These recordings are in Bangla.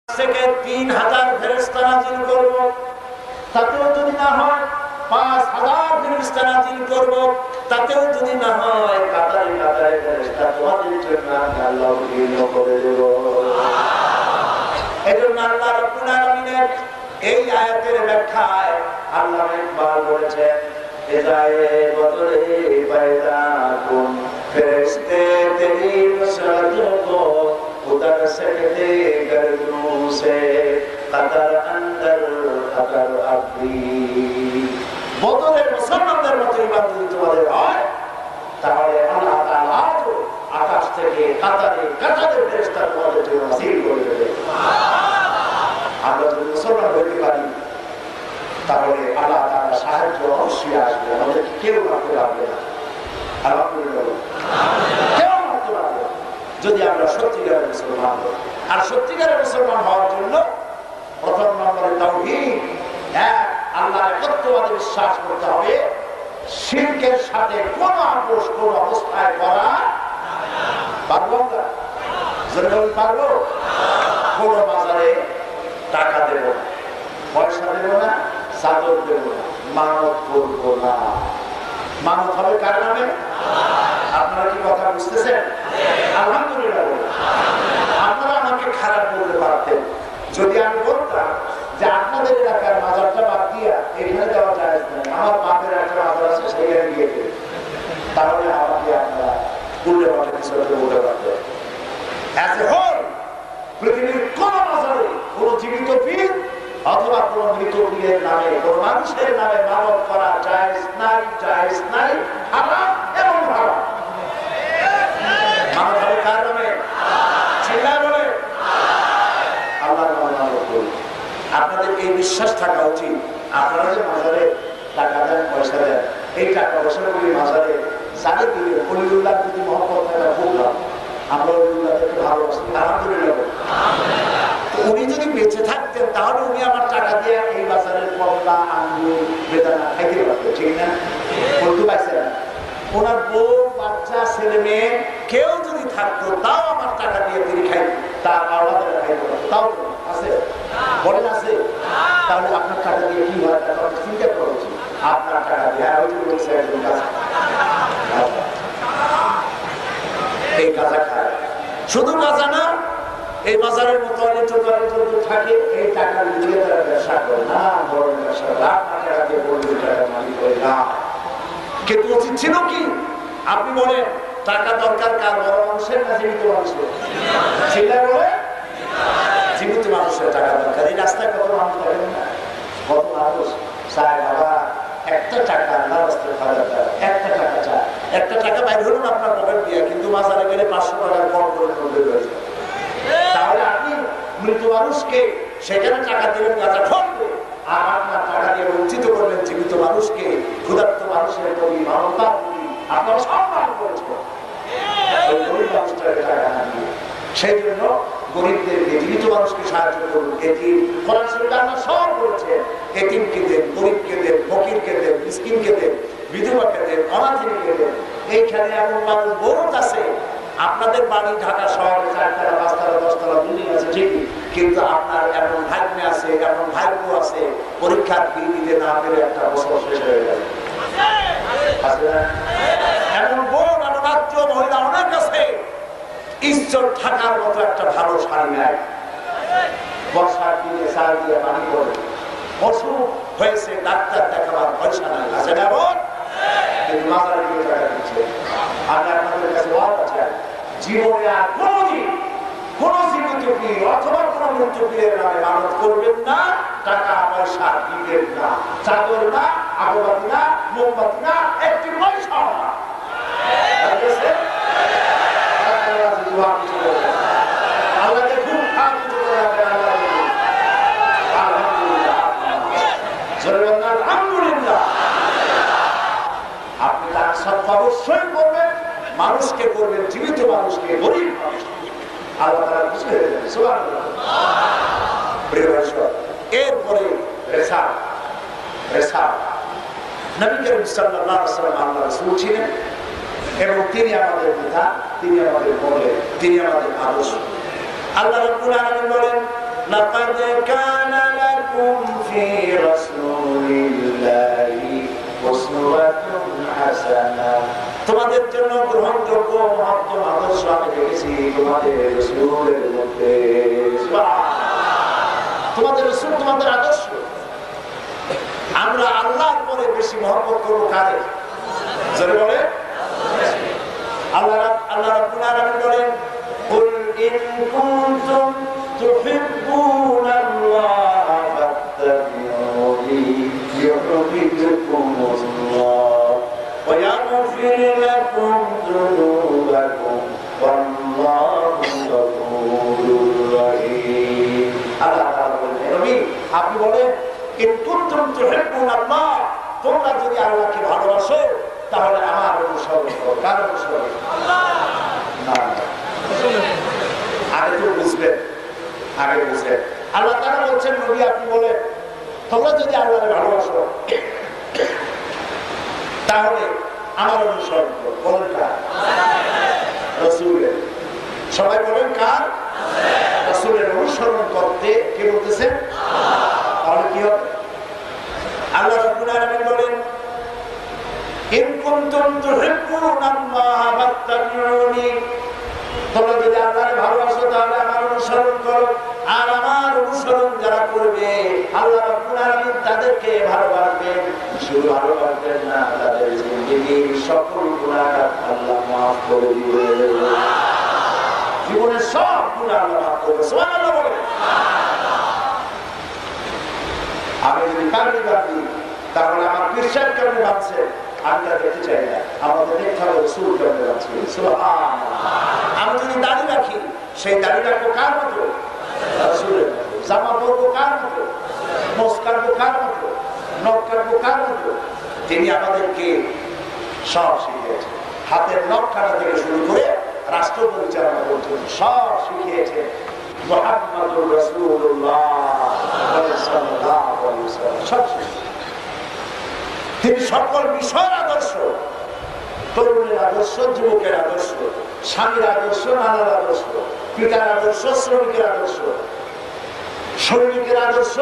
থেকে 3000 ফেরেশতা নাযিল করব, তাতেও যদি না হয় 5000 ফেরেশতা নাযিল করব, তাতেও যদি না হয় কাতারে কাতারে ফেরেশতা তোমাদের জন্য আল্লাহ উঠিয়ে করে দেব। এজন্য আল্লাহ রাব্বুল আলামিনের এই আয়াতের ব্যাখ্যায় আল্লাহ ইকবাল বলেছেন, এজায়ে বদরে পয়দা কুন ফেরেশতে তেরি নসরত কো उधर सकते गर्दों से कतर अंदर कतर अभी বদরের মুসলমানদের মতো ইমান যদি তোমাদের হয়, তাহলে আল্লাহ তাআলা আকাশ থেকে কাতারে কাতারে ফেরেশতা তোমাদের জন্য নাযিল করে দেবে। আমরা যদি মুসলমান হতে পারি, তাহলে আল্লাহ তাআলা সাহায্য অবশ্যই আসবে, আমাদের কেউ রাখতে পারবে না। আলহামদুলিল্লাহ, কেউ রাখতে পারবে না যদি আমরা সত্যিকারের মুসলমান হই। আর সত্যিকারের মুসলমান হওয়ার জন্য প্রথম নম্বরে তাওহীদ, আল্লাহর একত্ববাদে বিশ্বাস করতে হবে। শিরকের সাথে কোনো আপোষ কোন অবস্থায় করা পারবো না, জরুরি পারবো। কোন বাজারে টাকা দেব না, পয়সা দেব না, চাদর দেব না, মানত করবো না। মানত হবে কার নামে? আপনারা কি কথা বুঝতেছেন? আলহামদুলিল্লাহ। আপনারা আমাকে খারাপ বলতে পারতেন যদি আমি বলতাম যে আপনাদের এলাকার মাজারটা বাদ দিয়া এখানে দেওয়া যায় না, আমার বাপের একটা মাজার আছে সেখানে গিয়ে দেবে, তাহলে আমাকে আপনারা উল্টে পাল্টে কিছু বলতে পারতেন। পৃথিবীর কোন মাজারে কোন জীবিত পীর অথবা কোন মৃত পীরের নামে কোন মানুষের নামে মানত করা জায়েজ নাই, জায়েজ নাই, হারাম এবং হারাম। মানত হবে কার নামে? চিল্লায় বলে আল্লাহর নামে মানত করি। আপনাদের এই বিশ্বাস থাকা উচিত, আপনারা যে মাজারে টাকা দেন, পয়সা দেন, এই টাকা পয়সাগুলি মাজারে যাদের দিলে অলিউল্লাহ যদি মহব্বত থাকা খুব লাভ। আমরা অলিউল্লাহকে ভালোবাসি, আলহামদুলিল্লাহ। উনি যদি বেঁচে থাকতেন তাহলে উনি আমার টাকা দিয়ে এই বাজারের কমলা, আঙ্গুর, বেদানা খাইতে পারতেন, ঠিক না? বলতে পারছেন না? ওনার বউ, বাচ্চা, ছেলে মেয়ে কেউ যদি থাকতো তাও আমার টাকা দিয়ে তিনি খাইতেন, তার আওলাদের খাইতে পারতো, তাও আছে? বলেন আছে? তাহলে আপনার টাকা দিয়ে কি হয় চিন্তা করা উচিত। আপনার টাকা দিয়ে বলছে একজন গাছা, এই গাছা খায়। শুধু গাছা না, এই বাজারের মতো থাকে, এই টাকা দিয়ে তারা ব্যবসা করে না, বড় ব্যবসা লাখ টাকা দিয়ে বলবে টাকা মালিক করে না। কিন্তু উচিত ছিল কি? আপনি বলেন টাকা দরকার কার? বড় মানুষের না জীবিত মানুষের? সেটা বলে জীবিত মানুষের টাকা দরকার। এই রাস্তায় কত মানুষ দেখেন না, কত মানুষ চায় বাবা একটা টাকা আল্লাহ রাস্তায় খাওয়া দরকার, একটা টাকা চায়। একটা টাকা বাইর হলো না আপনার পকেট দিয়ে, কিন্তু বাজারে গেলে 500 টাকার কম করে রয়েছে। তাহলে আপনি মৃত মানুষকে সেখানে টাকা দিলেন গাঁজা খোঁজবে, আর আপনার টাকা দিয়ে বঞ্চিত করবেন জীবিত মানুষকে, ক্ষুধার্ত মানুষের প্রতি মানবতার প্রতি আপনারা সম্মান করেছেন। সেই জন্য গরিবদেরকে, জীবিত মানুষকে সাহায্য করুন। এতিম কোরআন শরীফে আল্লাহ সব বলেছেন, এতিমকে দেন, গরিবকে দেন, ফকিরকে দেন, মিসকিনকে দেন, বিধবাকে দেন, অনাথিনীকে দেন। এইখানে এমন মানুষ বহুত আছে, আপনাদের বাড়ি ঢাকা শহরে 4তলা, 5তলা, 10তলা বিল্ডিং আছে ঠিকই, কিন্তু আপনার এমন ভাগ্নে আছে, এমন ভাগ্য আছে, পরীক্ষার ফি দিতে না পেরে একটা বছর শেষ হয়ে গেল। এমন বোন আর রাজ্য মহিলা অনেক আছে, ঈশ্বর থাকার মতো একটা ভালো শাড়ি নেয়, বর্ষার দিনে চাল দিয়ে পানি করে, অসুখ হয়েছে ডাক্তার দেখাবার পয়সা নাই, আছে না বোন? কিন্তু মাথার দিকে টাকা দিচ্ছে। আমি আপনাদের কাছে ওয়াদা চাই, জীবনে আর কোনদিন কোন জীবিত পীর অথবা কোন মৃত পীরের নামে মানত করবেন না, টাকা পয়সা দিবেন না, চাদর না, আগরবাতি না, মোমবাতি না, একটি পয়সা না। আল্লাহকে খুব আলহামদুলিল্লাহ। আপনি তার সৎ অবশ্যই করবেন, মানুষকে করবেন, জীবিত মানুষকে, গরিব মানুষকে। আল্লাহ তাআলা খুশি হয়ে যাবেন। সুবহানাল্লাহ। এরপরে নবী করিম সাল্লাল্লাহু আলাইহি ওয়াসাল্লাম আল্লাহর রাসূল ছিলেন এবং তিনি আমাদের পিতা, তিনি আমাদের বলে, তিনি আমাদের আদর্শ। আল্লাহ রাব্বুল আলামিন বলেন লাকাদ কানা লাকুম ফি রাসূলিল্লাহি উসওয়াতুন হাসানাহ, তোমাদের জন্য গ্রহণযোগ্য মহত্তম আদর্শ আমি রেখেছি তোমাদের রাসূলের মধ্যে। তোমাদের রাসূল তোমাদের আদর্শ। আমরা আল্লাহর পরে বেশি মহব্বত করব কারে? জোরে বলে আল্লাহ রাব্বুল আলামিন বলেন, কুল ইন কুনতুম তুহিব্বুনাল্লাহা ফাত্তাবিউনি ইউহিব্বুকুমুল্লাহ ওয়া ইয়াগফির লাকুম যুনুবাকুম ওয়াল্লাহু গফুরুর রহিম। আল্লাহ তাআলা বলেন, নবী আপনি বলেন, ইন কুনতুম তুহিব্বুনাল্লাহ, তোমরা যদি আল্লাহকে ভালোবাসো তাহলে আমার অনুসরণ করো। কার অনুসরণ? আল্লাহ। আগে তো বুঝবেন, আগে বুঝবেন। আল্লাহ তাআলা বলছেন, নবী আপনি বলেন, তোমরা যদি আল্লাহকে ভালোবাসো তাহলে আমার অনুসরণ করো। বলেন কার? রাসূলের। সবাই বলেন কার? রাসূলের অনুসরণ করতে কে বলতেছেন? তাহলে কি হবে? আল্লাহ রাব্বুল আলামিন বলেন, ইন কুনতুম তুহিব্বুনাল্লাহা ফাত্তাবিউনি, তোমরা যদি আল্লাহকে ভালোবাসো তাহলে আমার অনুসরণ করো। আর আমার অনুসরণ যারা করবে আল্লাহ রাব্বুল আলামিন তাদেরকে ভালোবাসবেন। শুধু ভালোবাসবেন না, তাদের জিন্দেগীর সকল গুনাহ আল্লাহ মাফ করে দিবেন। জীবনের সব গুনাহ আল্লাহ মাফ করবে। সুবহানাল্লাহ বলেন। আমি যদি কারণে বাঁধি তাহলে আমার বিশ্বাস কেমন বাঁধছে আমি তা দেখতে চাই না। আমাদের দেখতে হবে রাসূল কেমন বাঁধছে। আমি যদি দাড়ি রাখি সেই দাড়ি রাখবো কার মতো? রাসূলের মতো। জামা পরবো কার মতো? মোজ কাটবো কার মতো? নখ কাটবো কার মতো? তিনি আমাদেরকে সব শিখিয়েছেন। হাতের নখ কাটা থেকে শুরু করে রাষ্ট্র পরিচালনা পর্যন্ত সব শিখিয়েছে মুহাম্মাদুর রাসূলুল্লাহ সাল্লাল্লাহু আলাইহি ওয়াসাল্লাম। তিনি সকল বিষয়ের আদর্শ, তরুণের আদর্শ, যুবকের আদর্শ, স্বামীর আদর্শ, নানার আদর্শ, পিতার আদর্শ, শ্রমিকের আদর্শ, সৈনিকের আদর্শ,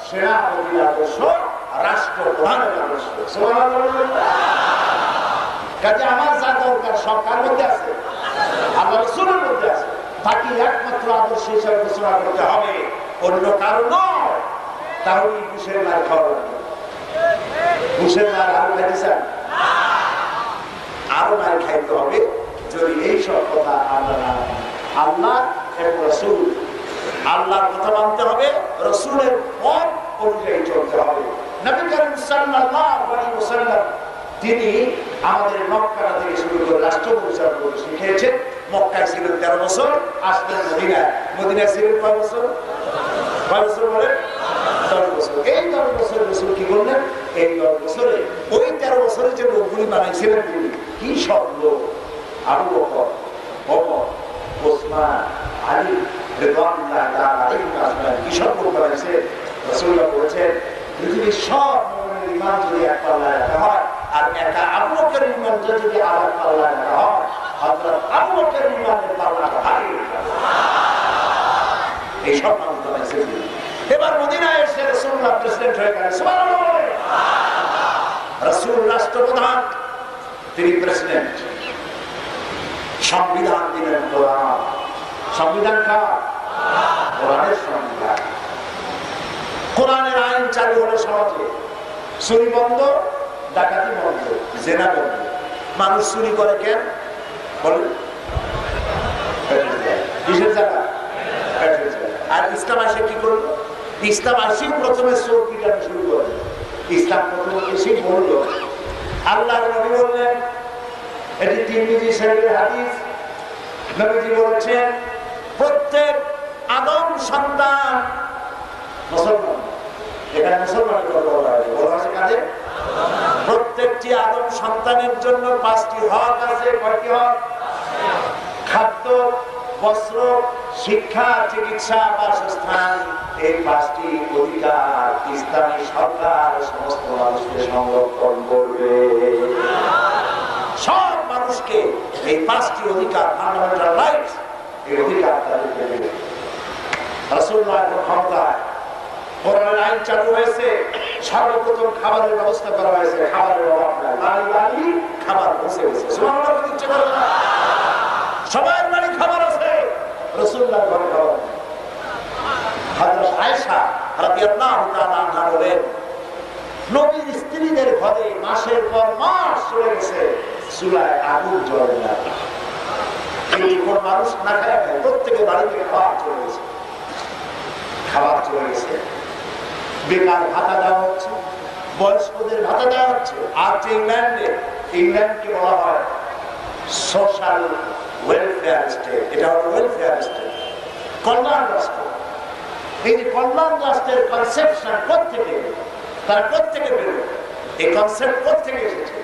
সেনাপতির আদর্শ, রাষ্ট্রপ্রধানের আদর্শ। কাজে আমার যা দরকার সব কার মধ্যে আছে? আল্লাহ রাসূলের মধ্যে আছে। তাকে একমাত্র আদর্শ হিসাবে ঘোষণা করতে হবে, অন্য কারণ নয়। তাহলে ঘুষের মার খাওয়া লাগবে। ঘুষের মার আরো খাইতে চান? আরো মার খাইতে হবে যদি এইসব কথা আমরা না মানি। আল্লাহ এবং রাসূল, আল্লাহর কথা মানতে হবে, রাসূলের পথ অনুযায়ী চলতে হবে। নবী করিম সাল্লাল্লাহু আলাইহি ওয়াসাল্লাম তিনি আমাদের মক্কা থেকে শুরু করে রাষ্ট্র পরিচালনা করতে শিখিয়েছেন। মক্কায় ছিলেন 13 বছর, আসলেন মদিনায়। মদিনায় ছিলেন কয় বছর? কয় বছর বলে? 10 বছর। এই 10 বছর রাসূল কি করলেন? এই 10 বছরে ওই 13 বছরের যে লোকগুলি বানাইছিলেন, কি সব লোক! আবু বকর, ওমর, ওসমান, আলী রাদিয়াল্লাহু তাআলা আলাইহিম, কি সব লোক বানাইছে। রাসূলুল্লাহ বলেছেন, পৃথিবীর সব মুমিনের ঈমান যদি এক পাল্লায় রাখা হয় আর একা আবু বকরের ঈমান যদি আরেক পাল্লায় রাখা হয়, হযরত আবু বকরের ঈমানের পাল্লাটা ভারী হয়ে যাবে। এই সব মানুষ বানাইছে। এবার মদিনায় এসে রাসূলুল্লাহ প্রেসিডেন্ট হয়ে গেলেন। সুবহানাল্লাহ। রাসূল রাষ্ট্রপ্রধান, তিনি প্রেসিডেন্ট। সংবিধান দিলেন কোরআন। সংবিধান কার? কোরআনের সংবিধান। কোরআনের আইন চালু হলো সমাজে। চুরি বন্ধ, ডাকাতি বন্ধ, জেনা বন্ধ। মানুষ চুরি করে কেন বলেন? কিসের জায়গা? আর ইসলাম আসে কি করলো? ইসলাম আসি প্রথমে চোর পিটানো শুরু করে। ইসলাম প্রথমে এসেই বললো, আল্লাহর নবী বললেন, এটি তিরমিজি শরীফের হাদিস, নবীজি বলেছেন, প্রত্যেক আদম সন্তান মুসলমান। এখানে মুসলমানের কথা বলা হয়, বলা আছে কাজে প্রত্যেকটি আদম সন্তানের জন্য 5টি হক আছে। কয়টি হক? খাদ্য, বস্ত্র, শিক্ষা, চিকিৎসা, বাসস্থান। এই 5টি অধিকার ইসলামী সরকার সমস্ত মানুষকে সংরক্ষণ করবে। সব মানুষকে এই 5টি অধিকার, ফান্ডামেন্টাল রাইটস, এই অধিকার তাদেরকে দেবে। রাসূলুল্লাহ ক্ষমতায় কোরআনের আইন চালু হয়েছে, সর্বপ্রথম খাবারের ব্যবস্থা করা হয়েছে, খাবারের অভাব নাই, বাড়ি বাড়ি খাবার পৌঁছে গেছে। সুবহানাল্লাহ বলতে পারেন না? সবার বাড়ি খাবার আছে, রাসূলুল্লাহর ঘরে খাবার নেই। হযরত আয়েশা রাদিয়াল্লাহু তাআলা আনহা বলেন, নবীর স্ত্রীদের ঘরে মাসের পর মাস চলে গেছে, চুলায় আগুন জ্বলে না। এই কোন মানুষ না খায়, প্রত্যেকের বাড়ি থেকে খাবার চলে গেছে, খাবার চলে গেছে। বেকার ভাতা দেওয়া হচ্ছে, বয়স্কদের ভাতা দেওয়া হচ্ছে। আর যে ইংল্যান্ডকে বলা হয় সোশ্যাল ওয়েলফেয়ার স্টেট, এটা হলো ওয়েলফেয়ার স্টেট, কল্যাণ রাষ্ট্র। এই যে কল্যাণ রাষ্ট্রের কনসেপশন কোত্থেকে, তারা কোত্থেকে বেরোয়, এই কনসেপ্ট কোত্থেকে এসেছে?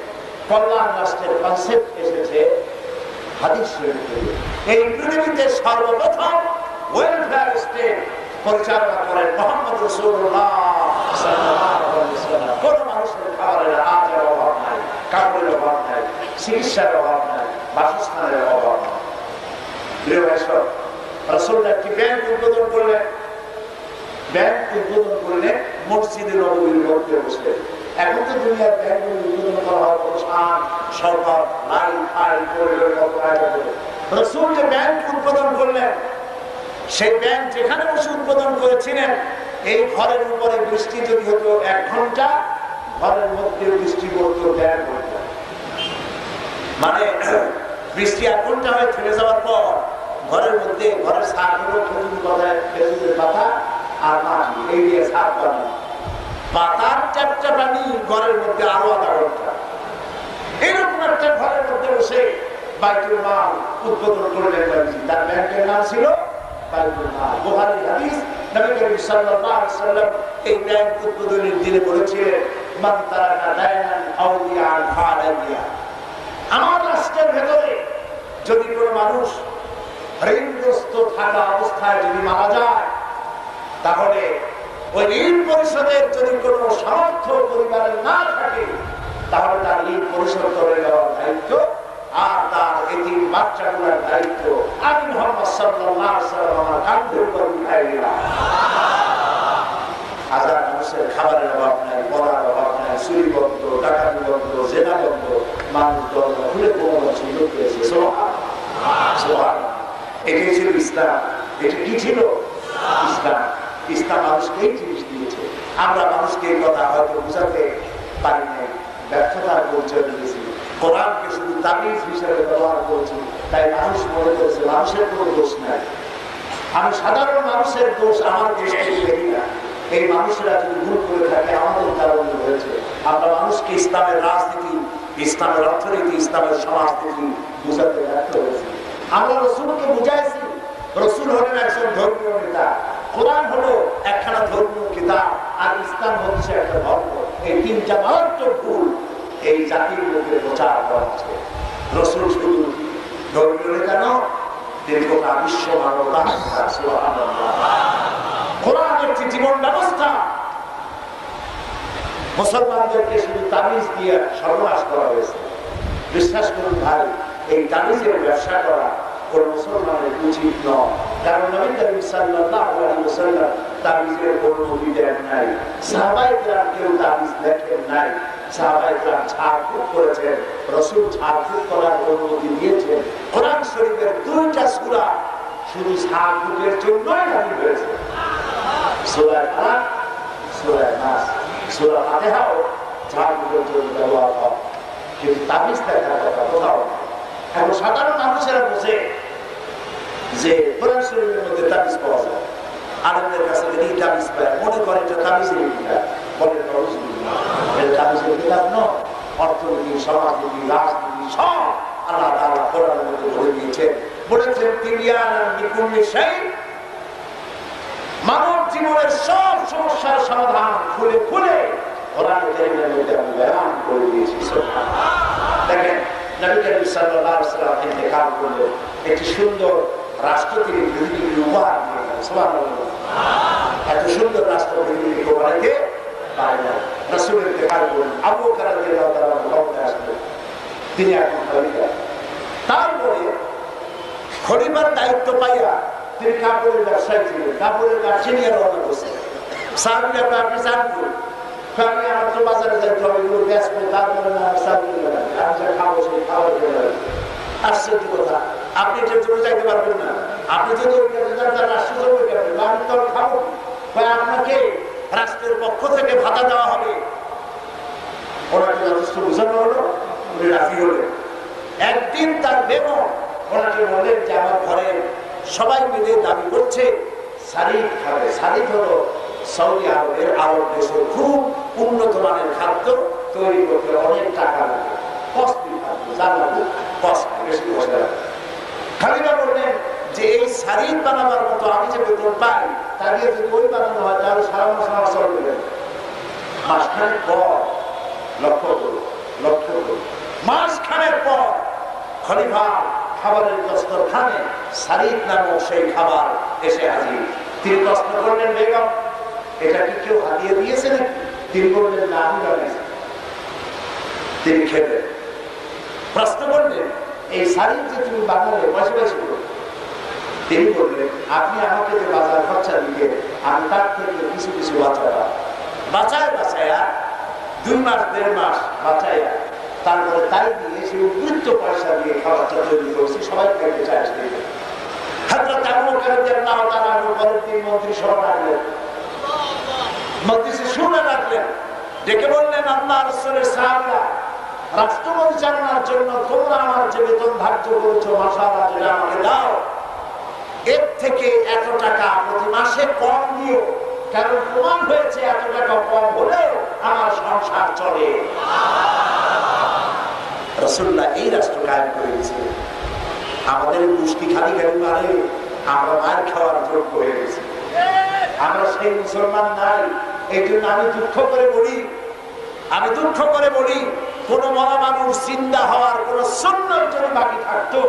কল্যাণ রাষ্ট্রের কনসেপ্ট এসেছে হাদিস শরীফ থেকে। এই পৃথিবীতে সর্বপ্রথম ওয়েলফেয়ার স্টেট পরিচালনা করেন মুহাম্মদ রাসূলুল্লাহ সাল্লাল্লাহু আলাইহি ওয়াসাল্লাম। কোন মানুষের খাবারের আজের অভাব নাই, কাপড়ের অভাব নাই, চিকিৎসার অভাব নাই, বাসস্থানের অভাব নাই। প্রিয় ভাইসব, রাসূলুল্লাহ একটি ব্যাংক উদ্বোধন করলেন। ব্যাংক উদ্বোধন করলে মসজিদে নববীর মধ্যে বসে। এখন তো দুনিয়ার ব্যাংকগুলো উদ্বোধন করা হয় প্রতিষ্ঠান, সরকার, লাইন ফাইল করে কত টাকা করে। রাসূল যে ব্যাংক উদ্বোধন করলেন, সেই ব্যাংক যেখানে বসে উদ্বোধন করেছিলেন, এই ঘরের উপরে বৃষ্টি যদি হতো 1 ঘন্টা, ঘরের মধ্যে বৃষ্টি পড়তো 1.5 ঘন্টা। মানে বৃষ্টি 1 ঘন্টা হয়ে থেমে যাওয়ার পর ঘরের মধ্যে, ঘরের ছাদগুলো খেজুর পাতা আর মাটি, এই দিয়ে ছাদ বানানো, পাতার চারটা পানি ঘরের মধ্যে আরো 1/2 ঘন্টা। এরকম একটা ঘরের মধ্যে বসে বাইতুল মাল উদ্বোধন করলেন। তার ব্যাংকের নাম ছিল বাইতুল মাল। বুখারীর হাদিস, নবী করিম সাল্লাল্লাহু আলাইহি ওয়াসাল্লাম এই ব্যাংক উদ্বোধনের দিনে বলেছিলেন, মান তারাকা দায়নান আউলিয়ান ফালাইয়া। আমার রাষ্ট্রের ভেতরে যদি কোনো মানুষ ঋণগ্রস্ত থাকা অবস্থায় যদি মারা যায়, তাহলে ওই ঋণ পরিশোধের যদি কোনো সামর্থ্য পরিবারের না থাকে, তাহলে তার ঋণ পরিশোধ করে দেওয়ার দায়িত্ব আর তার এতিম বাচ্চাগুলোর দায়িত্ব আমি মুহাম্মদ সাল্লাল্লাহু আলাইহি ওয়াসাল্লাম আমার কাঁধের উপর উঠাই দিলাম। হাজার মানুষের খাবারের অভাব নাই, পড়ার অভাব নাই, চুরি বন্ধ, ডাকাতি বন্ধ, জেনা বন্ধ, মানুষ দল খুলে কোনো সুযোগ পেয়েছে। সুবহানাল্লাহ। এটাই ছিল ইসলাম। এটা কি ছিল? ইসলাম। ইসলাম মানুষকে এই জিনিস দিয়েছে। আমরা মানুষকে এই কথা হয়তো বুঝাতে পারি নাই, ব্যর্থতার পরিচয় দিয়েছি। কোরআনকে শুধু তাবিজ হিসেবে ব্যবহার করেছি, তাই মানুষ মনে করেছে মানুষের কোনো দোষ নাই। আমি সাধারণ মানুষের দোষ আমার দেশে দেখি না। এই মানুষেরা যদি ভুল করে থাকে আমাদের কারণে হয়েছে। আমরা মানুষকে ইসলামের রাজনীতি, ইসলামের অর্থনীতি, ইসলামের সমাজনীতি বুঝাতে ব্যর্থ হয়েছি। আমরা রাসূলকে বুঝাইছি, রাসূল হলেন একজন ধর্মীয় নেতা, কোরআন হলো একখানা ধর্মীয় কিতাব, আর ইসলাম হচ্ছে একটা ধর্ম। এই তিনটা মারাত্মক ভুল এই জাতির মধ্যে প্রচার করা হচ্ছে। রাসূল শুধু ধর্মীয় নেতা নন, তিনি গোটা বিশ্ব মানবতা। কোরআন একটি জীবন ব্যবস্থা। মুসলমানদেরকে শুধু তাবিজ দিয়ে সর্বনাশ করা হয়েছে। বিশ্বাস করুন ভাই, এই তাবিজের ব্যবসা করা কোন মুসলমানের উচিত নয়। কারণ নবী করিম সাল্লাল্লাহু আলাইহি ওয়াসাল্লাম তাবিজের অনুমতি দেন নাই, সাহাবায়ে কেরাম কেউ তাবিজ লেখেন নাই। সাহাবায়ে কেরাম ঝাড়ফুঁক করেছেন, রাসূল ঝাড়ফুঁক করার অনুমতি দিয়েছেন। কোরআন শরীফের 2টা সূরা শুধু ঝাড়ফুঁকের জন্যই নাযিল হয়েছে। সূরা ফালাক, সূরা নাস, সূরা ফাতিহাও ঝাড়ফুঁকের জন্য ব্যবহার হয়, কিন্তু তাবিজ লেখার কথা কোথাও। এখন সাধারণ মানুষেরা বুঝে যে কোরআন শরীফের মধ্যে তাবিজ পাওয়া যায়, আলেমদের কাছে গেলেই তাবিজ পায়, মনে করে যে তাবিজের কিতাব। বলেন এটা তাবিজের কিতাব নয়। অর্থনীতি, সমাজনীতি, রাজনীতি সব আল্লাহ তাআলা কোরআনের মধ্যে বলে দিয়েছেন। বলেছেন তিবিয়ানান লিকুল্লি শাই, মানব জীবনের সব সমস্যার সমাধান খুলে খুলে কোরআন কারীমের মধ্যে আমি বয়ান করে দিয়েছি। সুবহানাল্লাহ। দেখেন, নবী করিম সাল্লাল্লাহু আলাইহি ওয়াসাল্লাম ইন্তেকাল করলেন, একটি সুন্দর রাষ্ট্র তিনি পৃথিবীকে উপহার দিলেন। সুবহানাল্লাহ। এত সুন্দর রাষ্ট্র পৃথিবীকে উপহার দিতে পারে না। রাসূল ইন্তেকাল করলেন, আবু বকর রাদিয়াল্লাহু তাআলা ক্ষমতায় আসলেন, তিনি এখন খলিফা। তারপরে খলিফার দায়িত্ব পাইয়া তিনি কাপড়ের ব্যবসায়ী ছিলেন, কাপড়ের ব্যবসা নিয়ে রওনা করছেন। সাহাবীরা আপনি জানতো আমি আমার তো বাজারে যাইতে হবে, এগুলো ব্যস্ত, তারপরে আমি যা খাবো সেই খাবার আশ্চর্য কথা, আপনি এটার জন্য যাইতে পারবেন না। আপনি যদি ওই কাজে যান তাহলে আশ্চর্য হয়ে যাবেন, আমি তো খাবো, আপনাকে রাষ্ট্রের পক্ষ থেকে ভাতা দেওয়া হবে। ওনাকে যথেষ্ট বোঝানো হলো, উনি রাজি হলেন। একদিন তার বেগম ওনাকে বললেন যে আমার ঘরের সবাই মিলে দাবি করছে সারিদ খাবে। সারিদ হলো সৌদি আরবের আরব দেশের খুব উন্নত মানের খাদ্য, তৈরি করতে অনেক টাকা লাগে, কস্টলি খাদ্য, যার লাগে কস্টলি, বেশি পয়সা লাগে। খালিদা বললেন যে এই সারিদ বানাবার মতো আমি যে বেতন পাই তা দিয়ে যদি ওই বানানো হয় তাহলে সারা মাস আমার চলবে না। মাসখানেক পর লক্ষ্য করুন, মাসখানেক পর খলিফা খাবারের দস্তরখানে সারিদ নামক সেই খাবার এসে হাজির। তিনি প্রশ্ন করলেন, বেগম এটা কি কেউ হাতিয়ে দিয়েছে নাকি? তিনি বললেন, না, আমি বানিয়েছি। তিনি খেলেন। প্রশ্ন করলেন, এই সারিদ যে তুমি বানালে পয়সা পয়সা করো? তিনি বললেন, আপনি আমাকে যে বাজার খরচা দিলে আমি তার থেকে কিছু কিছু বাঁচায় 2 মাস 1.5 মাস বাঁচাইয়া তারপরে তাই দিয়ে সেই উদ্বৃত্ত পয়সা দিয়ে খাবারটা তৈরি করছি, সবাই খাইতে চাইছে। হযরত আবু বকর রাদিয়াল্লাহু তাআলা পরের দিন মন্ত্রিসভা ডাকলেন, মজলিসে শুনে রাখলেন, ডেকে বললেন, আল্লাহ রাসূলের সাহাবীরা, রাষ্ট্র পরিচালনার জন্য তোমরা আমার যে বেতন ধার্য করেছো মাশাআল্লাহ যেটা আমাকে দাও, এর থেকে এত টাকা প্রতি মাসে কম দিও, কারণ প্রমাণ হয়েছে এত টাকা কম হলেও আমার সংসার চলে। রাসূলুল্লাহ এই রাষ্ট্র কায়েম করে দিয়েছিলেন। আমাদের গোষ্ঠী খালি মারে আমরা মার খাওয়ার যোগ্য হয়ে গেছি, আমরা সেই মুসলমান নাই। এই জন্য আমি দুঃখ করে বলি কোন মরা মানুষ চিন্তা হওয়ার কোন সুন্নাত যদি বাকি থাকতো,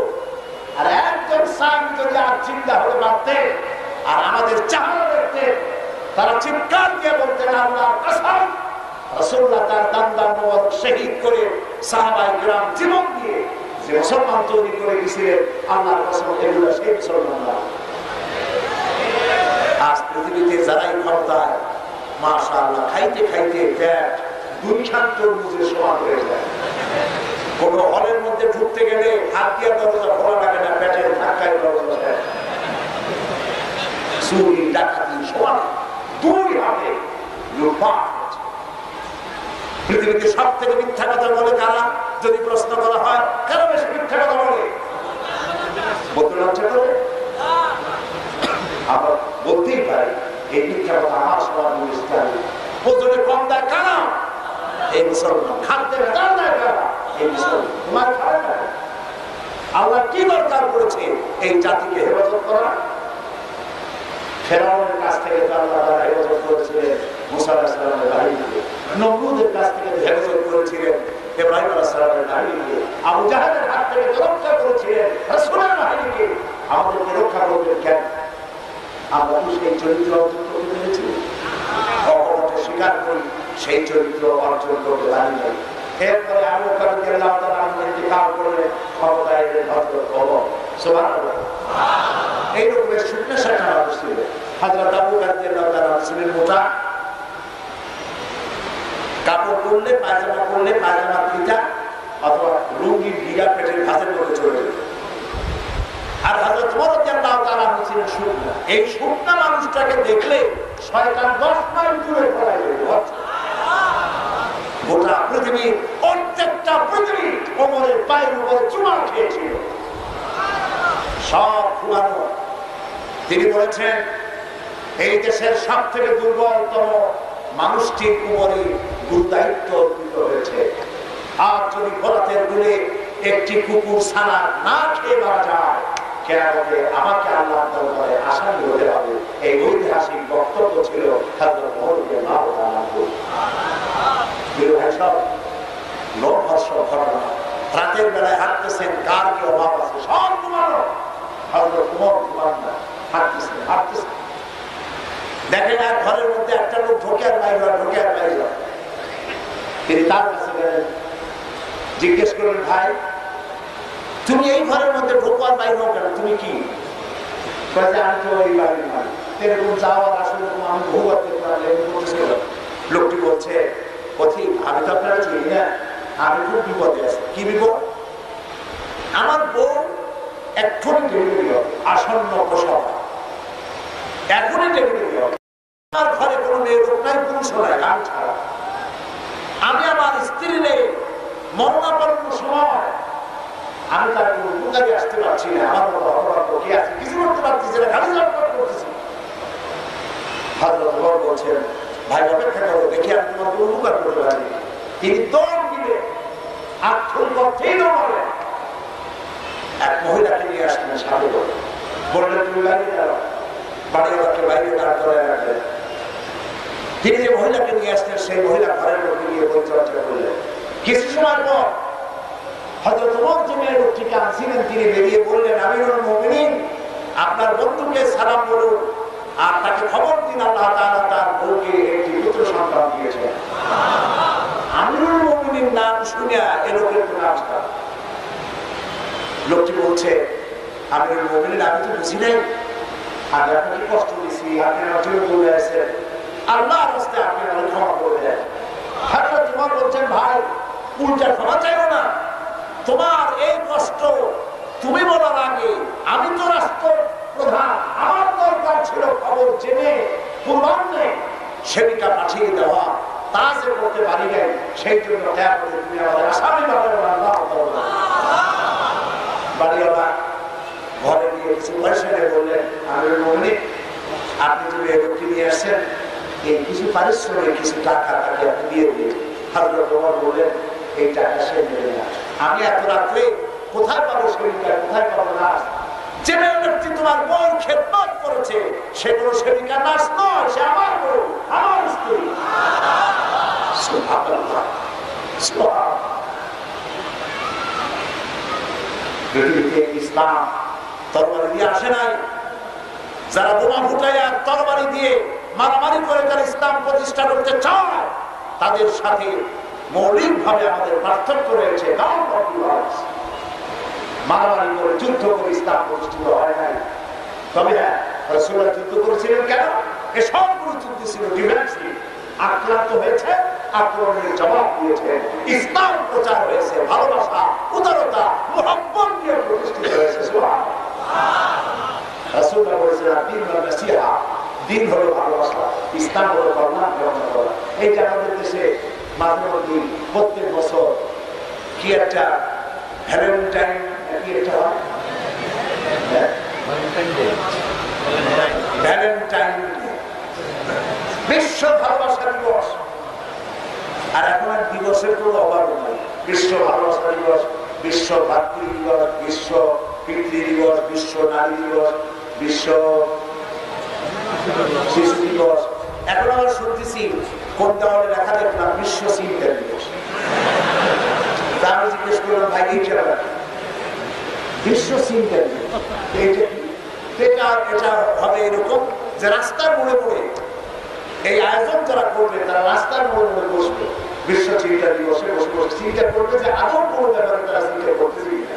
আর একজন সাহাবী যদি আর চিন্তা হলে মারতে আর আমাদের চেহারা দেখতে, তারা চিৎকার দিয়ে বলতেন, আল্লাহর কসম, রাসূলুল্লাহ তার দান মোবারক শহীদ করে সাহাবায়ে কিরাম জীবন দিয়ে যে মুসলমান তৈরি করে গেছিলেন, আল্লাহর কসম এগুলো সেই মুসলমানরা। আজ পৃথিবীতে যারাই ক্ষমতায়, মাশাআল্লাহ, খাইতে খাইতে পেট 2 খান তরমুজের সমান হয়ে যায়। কোন হলের মধ্যে ঢুকতে গেলে হাত দিয়ে দরজা খোলা লাগে না, পেটের ধাক্কায় দরজা শেষ। চুরি ডাকাতি সমান 2 হাতে লুটপাট। পৃথিবীতে সব থেকে মিথ্যা কথা বলে কারা? যদি প্রশ্ন করা হয় কারা বেশি মিথ্যা কথা বলে, বলতে লজ্জা করে? আবার বলতেই পারে এই মিথ্যা কথা আমার সবার ইসলামী। ওজনে কম দেয় কারা? এই মুসলমান। খাদ্যে ভেজাল দেয় কারা? এই মুসলমান। তোমার খায় না। আল্লাহ কি দরকার করেছে এই জাতিকে হেফাজত করা? ফেরাউনের কাছ থেকে তো আল্লাহ তাআলা হেফাজত করেছিলেন মুসা আলাইহিস সালামের বাহিনীকে, নমরুদের কাছ থেকে হেফাজত করেছিলেন ইব্রাহিম আলাইহিস সালামের বাহিনীকে, আবু জাহেলের হাত থেকে রক্ষা করেছিলেন রাসূলের বাহিনীকে। আমাদেরকে রক্ষা করবেন কেন? আমরা কি সেই চরিত্র অর্জন করতে পেরেছি? অকপটে স্বীকার করি সেই চরিত্র অর্জন করতে পারি নাই। এরপরে আবু বকর রাদিয়াল্লাহু তাআলা ইন্তিকাল করলেন, ক্ষমতায় এলেন হযরত ওমর। সুবহানাল্লাহ। এই রকমের শুকনো শাখা মানুষ ছিল। হযরত আবু বকর রাদিয়াল্লাহু তাআলা ছিলেন মোটা, কাপড় পরলে পায়জামা ফিতা অথবা লুঙ্গি ভিজা পেটের ভাঁজের মধ্যে চলে যেত। আর হযরত ওমর রাদিয়াল্লাহু তাআলা ছিলেন শুকনা। এই শুকনা মানুষটাকে দেখলে শয়তান 10 মাইল দূরে পলায় যেত। গোটা পৃথিবীর প্রত্যেকটা পৃথিবী ওমরের পায়ের উপরে চুমা খেয়েছিল, সব ঘুমানো। তিনি বলেছেন এই দেশের সব থেকে দুর্বলতম মানুষটির উপরে গুরুদায়িত্ব অর্পিত হয়েছে। আর যদি ভরাতের গুলে একটি কুকুর ছানা না খেয়ে মারা যায়, কিয়ামতে আমাকে আল্লাহর দরবারে আসামি হতে হবে। এই ঐতিহাসিক বক্তব্য ছিল হযরত ওমর রাদিয়াল্লাহু তাআলা। ঘটনা, রাতের বেলায় হাঁটতেছেন, কার কি অভাব আছে, সব ঘুমানো। হযরত ওমর ঘুমানো, হাঁটতেছেন, দেখেন আর ঘরের মধ্যে একটা লোক ঢোকে আর বাইরে হয়। তিনি তার কাছে গেলেন, জিজ্ঞেস করলেন, ভাই তুমি এই ঘরের মধ্যে ঢোকো আর বাইরে হোক কেন, তুমি কি? আমি তো ওই বাড়ির মালিক, এরকম যাওয়ার আসলে আমি বহুবার লোকটি বলছে পথিক আমি তো আপনারা চিনি না, আমি খুব বিপদে আছি। কি বিপদ? আমার বউ এক্ষুনি ডেলিভারি হবে, আসন্ন প্রসব এখনই ডেলিভারি হবে। আমার ঘরে কোনো মেয়ে লোক নাই, পুরুষ নাই, আমি ছাড়া। আমি আমার স্ত্রী নেই, মরণাপন্ন সময় আমি তার কোনো উপকারী আসতে পারছি না। আমার মতো অপরাধ কে আছে, কিছু করতে পারতেছি না, খালি জটপট করতেছি। হযরত ওমর বলছেন ভাই অপেক্ষা করো, দেখি আমি তোমার কোনো উপকার করতে পারি। তিনি দৌড় দিলে আত্মল পথেই দৌড়ালেন, এক মহিলাকে নিয়ে আসলেন সাথে করে, বললেন তুমি বাইরে যাও। বাড়িওয়ালাকে বাইরে দাঁড় করে রাখলেন। তিনি যে মহিলাকে নিয়ে আসলেন সেই মহিলা ঘরের মধ্যে গিয়ে পরিচর্যা করলেন। কিছু সময় পর হযরত ওমর যে মেয়ে লোকটিকে আনছিলেন তিনি বেরিয়ে বললেন আমিরুল মুমিনিন, আপনার বন্ধুকে সালাম বলুন আর তাকে খবর দিন আল্লাহ তাআলা তার বউকে একটি পুত্র সন্তান দিয়েছেন। আমিরুল মুমিনিন নাম শুনিয়া এ লোকের কোন আস্থা। লোকটি বলছে আমিরুল মুমিনিন আমি তো বুঝি নাই, আমি আপনাকে কষ্ট দিয়েছি, আপনি আমার জন্য বলে আসছেন, আল্লাহর রাস্তায় আপনি আমাকে ক্ষমা করে দেন। হযরত ওমর বলছেন ভাই উল্টা ক্ষমা চাইও না, তোমার এই কষ্ট তুমি বলার আগে আমি তো রাষ্ট্র প্রধান, আমার দরকার ছিল খবর জেনে পূর্বাহ্নে সেবিকা পাঠিয়ে দেওয়া, তা যে করতে পারি নাই সেই জন্য তুমি আমাদের আসামি বাড়িওয়ালা ঘরে গিয়ে কিছু পয়সা নিয়ে বললেন আমিরুল মুমিনিন আপনি যদি এই লোকটি নিয়ে আসছেন এই কিছু পারিশ্রমিক কিছু টাকা তাকে আপনি দিয়ে দিন। হযরত ওমর বললেন এই টাকা সে নেবে না, আমি এত রাত্রে কোথায় পাবো সেবিকা, কোথায় পাবো নার্স? যে ব্যক্তি তোমার বউর খেদমত করেছে সেগুলো সেবিকা নার্স নয়, সে আমার বউ, আমার স্ত্রী। সুবহানাল্লাহ, সুবহানাল্লাহ। পৃথিবীতে ইসলাম তরবারি দিয়ে আসে নাই। যারা বোমা ফুটাইয়া তরবারি দিয়ে মারামারি করে তারা ইসলাম প্রতিষ্ঠা করতে চায় তাদের সাথে মৌলিক ভাবে আমাদের পার্থক্য রয়েছে। মারামারি করে যুদ্ধ করে ইসলাম প্রতিষ্ঠিত হয় নাই। তবে হ্যাঁ রাসূলুল্লাহ যুদ্ধ করেছিলেন কেন? এ সবগুলো যুদ্ধ ছিল ডিফেন্সিভ। আক্রান্ত হয়েছে, আক্রমণের জবাব দিয়েছে, ইসলাম প্রচার হয়েছে, ভালোবাসা উদারতা মুহাব্বত নিয়ে প্রতিষ্ঠিত হয়েছে। রাসূলুল্লাহ বলেছেন দ্বীন হলো নসিহা, দ্বীন হলো ভালোবাসা, ইসলাম হলো কল্যাণ কামনা করা। এই যে আমাদের দেশে মাঝে মধ্যে প্রত্যেক বছর কি একটা ভ্যালেন্টাইন কি একটা ভ্যালেন্টাইন বিশ্ব ভালোবাসা দিবস, আর এখন আর দিবসের কোনো অভাব নেই। বিশ্ব ভালোবাসা দিবস, বিশ্ব ভাতৃ দিবস, বিশ্ব পিতৃ দিবস, বিশ্ব নারী দিবস, বিশ্ব শিশু দিবস। এখন আমরা শুনতেছি কোন দেওয়ালে লেখা দেখলাম বিশ্ব চিন্তা দিবস। আমি জিজ্ঞেস করলাম ভাই এইটা বিশ্ব চিন্তা দিবস এটা হবে এরকম যে রাস্তার মোড়ে মোড়ে এই আয়োজন যারা করবে তারা রাস্তার মোড়ে মোড়ে বসবে, বিশ্ব চিন্তা দিবসে বসে বসে চিন্তা করবে যে আদৌ কোনো ব্যাপারে তারা চিন্তা করতেছি না।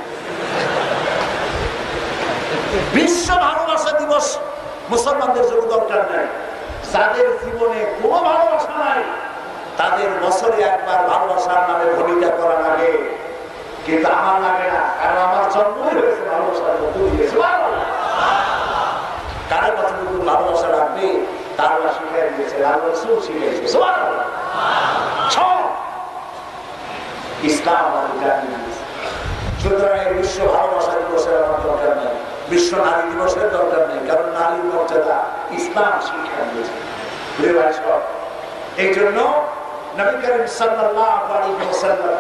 বিশ্ব ভালোবাসা দিবস মুসলমানদের জন্য দরকার নাই। যাদের জীবনে কোনো ভালোবাসা নাই তাদের বছরে একবার ভালোবাসার নামে ভূমিকা করা লাগে, কিন্তু আমার লাগে না, কারণ আমার জন্মই হয়েছে ভালোবাসার মধ্য দিয়ে। কারো কতটুকু ভালোবাসা রাখবে তার শিখিয়ে দিয়েছে, রাসূল শিখিয়েছে। ইসলাম আমাদের জানিয়ে দিয়েছে। সুতরাং এই বিশ্ব ভালোবাসা দিবসের আমার দরকার নেই, বিশ্ব নারী দিবসের দরকার নেই, কারণ নারীর মর্যাদা ইসলাম শিক্ষা দিয়েছে। এই জন্য নবী করিম সাল্লাল্লাহু আলাইহি ওয়াসাল্লাম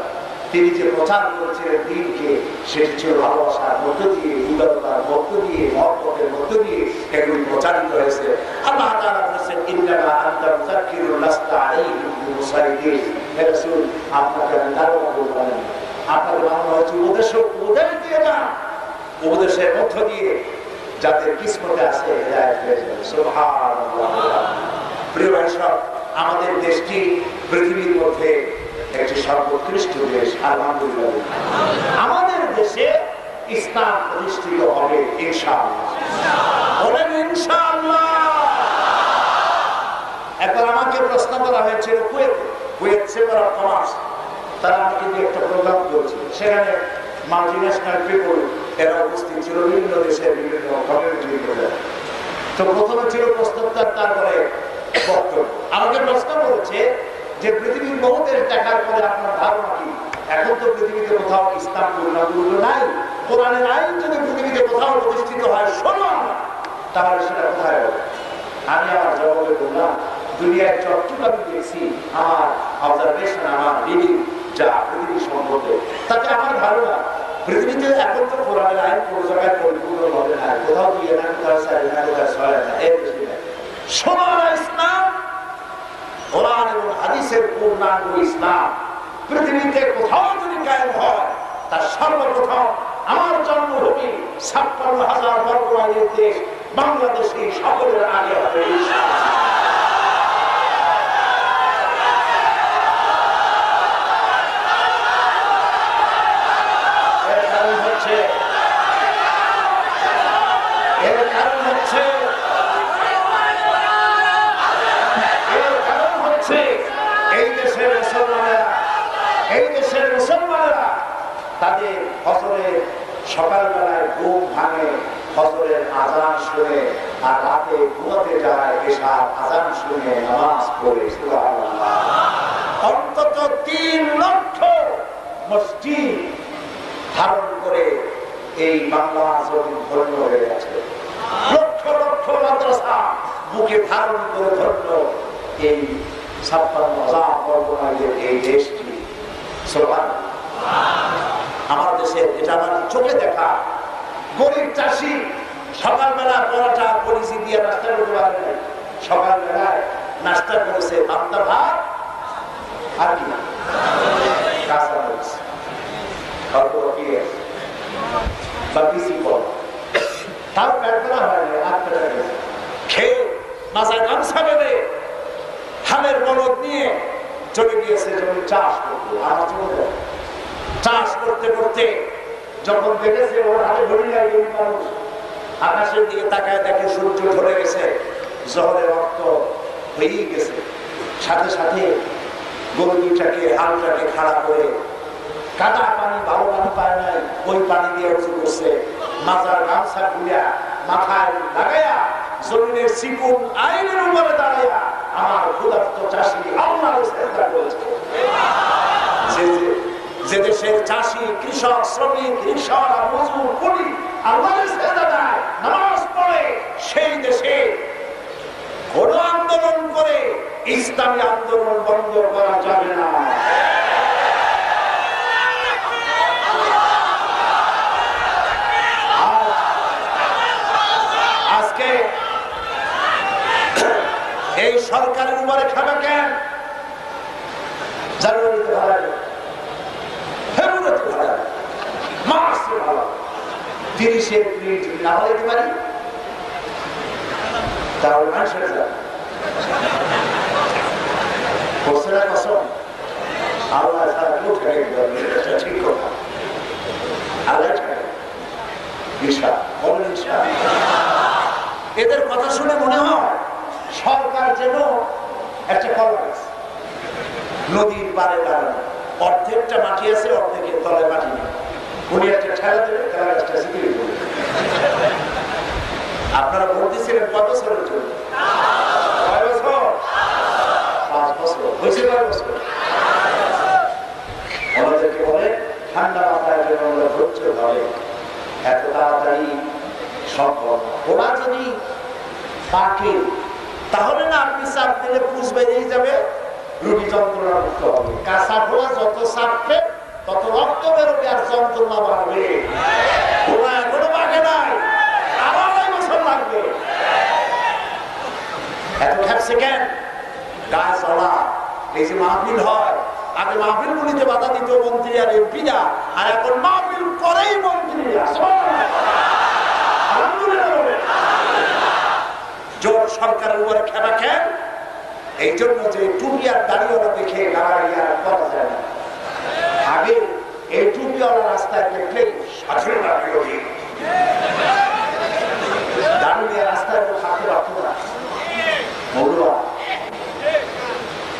তিনি যে প্রচার করেছিলেন দ্বীনকে, সেটি ছিল ভালোবাসার মধ্য দিয়ে, উদারতার মধ্য দিয়ে, মহব্বতের মধ্য দিয়ে এগুলি প্রচারিত হয়েছে। আল্লাহ তাআলা বলেছেন ইন্নামা আনতা মুযাক্কিরুন লাস্তা আলাইহিম বিমুসাইয়ির। হে রাসূল আপনাকে আমি ধারণা করব না, আপনাকে বানানো হয়েছে উপদেশক, উপদেশ দিয়ে যান, উপদেশের মধ্য দিয়ে যাদের কিসমতে আছে হেদায়েত হয়ে যাবে। সুবহানাল্লাহ। প্রিয় ভাই সব, আমাদের দেশটি পৃথিবীর মধ্যে একটি সর্বোৎকৃষ্ট দেশ, আলহামদুলিল্লাহ। আমাদের দেশে ইসলাম প্রতিষ্ঠিত হবে ইনশাআল্লাহ। বলেন ইনশাআল্লাহ। একবার আমাকে প্রশ্ন করা হয়েছিল কুয়েত চেম্বার অফ কমার্স, তারা আমাকে দিয়ে একটা প্রোগ্রাম করেছিল, সেখানে মাল্টিন্যাশনাল পিপল এরা উপস্থিত ছিল, বিভিন্ন দেশের বিভিন্ন কমিউনিটি। তো প্রথমে ছিল প্রশ্নোত্তর, তারপরে বক্তব্য। আমাকে প্রশ্ন করেছে যে পৃথিবীর বহু দেশ দেখার পরে আপনার ধারণা কি? এখন তো পৃথিবীতে কোথাও ইসলাম পূর্ণাঙ্গ নাই, কোরআনের আইন যদি পৃথিবীতে কোথাও প্রতিষ্ঠিত হয় শোনো তাহলে সেটা কোথায় হবে? আমি আমার জবাবে বললাম, দুনিয়ার যতটুকু আমি দেখছি, আমার অবজারভেশন, আমার রিডিং যা পৃথিবী সম্পর্কে, তাতে আমার ধারণা পৃথিবীতে এখন তো কোরআনের আইন কোনো জায়গায় পরিপূর্ণ হবে না, কোথাও দিয়ে না, কোথাও সারি না, কোথাও সরে না, এর বেশি না। শোনো ইসলাম, কোরআন এবং হাদিসের পূর্ণাঙ্গ ইসলাম পৃথিবীতে কোথাও যদি কায়েম হয়, তার সর্বপ্রথম আমার জন্মভূমি ৫৬,০০০ বর্গ মাইলের দেশ বাংলাদেশে সকলের আগে হবে। তাদের ফজরের সকালবেলায় ঘুম ভাঙে ফজরের আজান শুনে, আর রাতে ঘুমাতে যায় এশার আজান শুনে নামাজ পড়ে। সুবহানাল্লাহ। অন্তত ৩ লক্ষ মসজিদ ধারণ করে এই বাংলা জমিন ধন্য হয়ে গেছে। লক্ষ লক্ষ মাদ্রাসা বুকে ধারণ করে ধন্য এই ৫৬,০০০ বর্গ মাইলের এই দেশটি। সুবহানাল্লাহ। আমার দেশের, এটা আমার চোখে দেখা, গরিব চাষি সকালবেলা পরোটা পরিচি দিয়ে নাস্তা করতে পারে নাই, সকালবেলায় নাস্তা করেছে পান্তা ভাত আর কি কাঁচা মরিচ বা পিসি কল, তাও পেট করা হয় না, আর পেটা গেছে খেয়ে মাথায় গামছা বেঁধে হালের বলদ নিয়ে চলে গিয়েছে জমি চাষ করতে। আমার চলে চাষ করতে করতে যখন দেখেছে ওর হাতে ধরে যায় গরিব মানুষ, আকাশের দিকে তাকায় দেখে সূর্য ধরে গেছে, জহরের রক্ত হয়েই গেছে, সাথে সাথে গরু দুইটাকে হালটাকে খাড়া করে কাদা পানি, ভালো পানি পায় নাই, ওই পানি দিয়ে উঁচু করছে, মাথার গামছা খুলিয়া মাথায় লাগাইয়া জমিনের চিকুন আইনের উপরে দাঁড়াইয়া আমার ক্ষুধার্ত চাষি আল্লাহর সেজদা করেছে। যে দেশের চাষি, কৃষক, শ্রমিক, রিকশাওয়ালা, মজুর, কুলি আল্লাহর সেজদা দেয়, নামাজ পড়ে, সেই দেশে কোন আন্দোলন করে ইসলামী আন্দোলন বন্ধ করা যাবে না। আজকে এই সরকারের উপরে খাবে কেন? জানুয়ারিতে ভাড়া, ফেব্রুয়ারিতে ভাড়া, মার্চে ভাড়া, ৩০ এপ্রিল যদি না হইতে পারি তাহলে মানুষের যাবে কসম, আল্লাহ ছাড়া কেউ ঠেকে যাবে, এটা ঠিক কথা। আল্লাহ ঠেকে এদের কথা শুনে মনে হয় সরকার যেন একটা কলেজ নদীর পারে দাঁড়ানো, অর্ধেকটা মাটি আছে, অর্ধেকের তলায় মাটি নেই, উনি একটা ঠেলা দেবে, তারা একটা সিকিউরি করবে। আপনারা ভোট দিচ্ছিলেন কত বছরের জন্য? ৬ বছর, ৫ বছর হয়েছে, ৬ বছর। আমাদেরকে বলে ঠান্ডা মাথায় যেন আমরা ধৈর্য ধরে, এত তাড়াতাড়ি সম্ভব। ওরা যদি পাকে তাহলে না আপনি চাপ দিলে পুষ বেরিয়ে যাবে, রোগী যন্ত্রণা মুক্ত হবে। কাঁচা ফোলা যত চাপবে তত রক্ত বেরোবে আর যন্ত্রণা বাড়বে। ওরা এখনো পাকে নাই, আরো ২ বছর লাগবে। এত খেপছে কেন? গায়ে চলা, এই যে মাহফিল হয়, আগে মাহফিল গুলিতে বাধা দিত মন্ত্রী আর এমপিরা, আর এখন মাহফিল করেই মন্ত্রীরা। জোর সরকারের উপরে খেলা খেন, এই জন্য যে টুপি আর দাঁড়িয়েওয়ালা দেখে গাড়ি আর করা যায় না। আগে এই টুপিওয়ালা রাস্তায় দেখলেই স্বাধীনতা বিরোধী, দাঁড়িয়ে নিয়ে রাস্তায় থাকতে পারত না। মৌলবা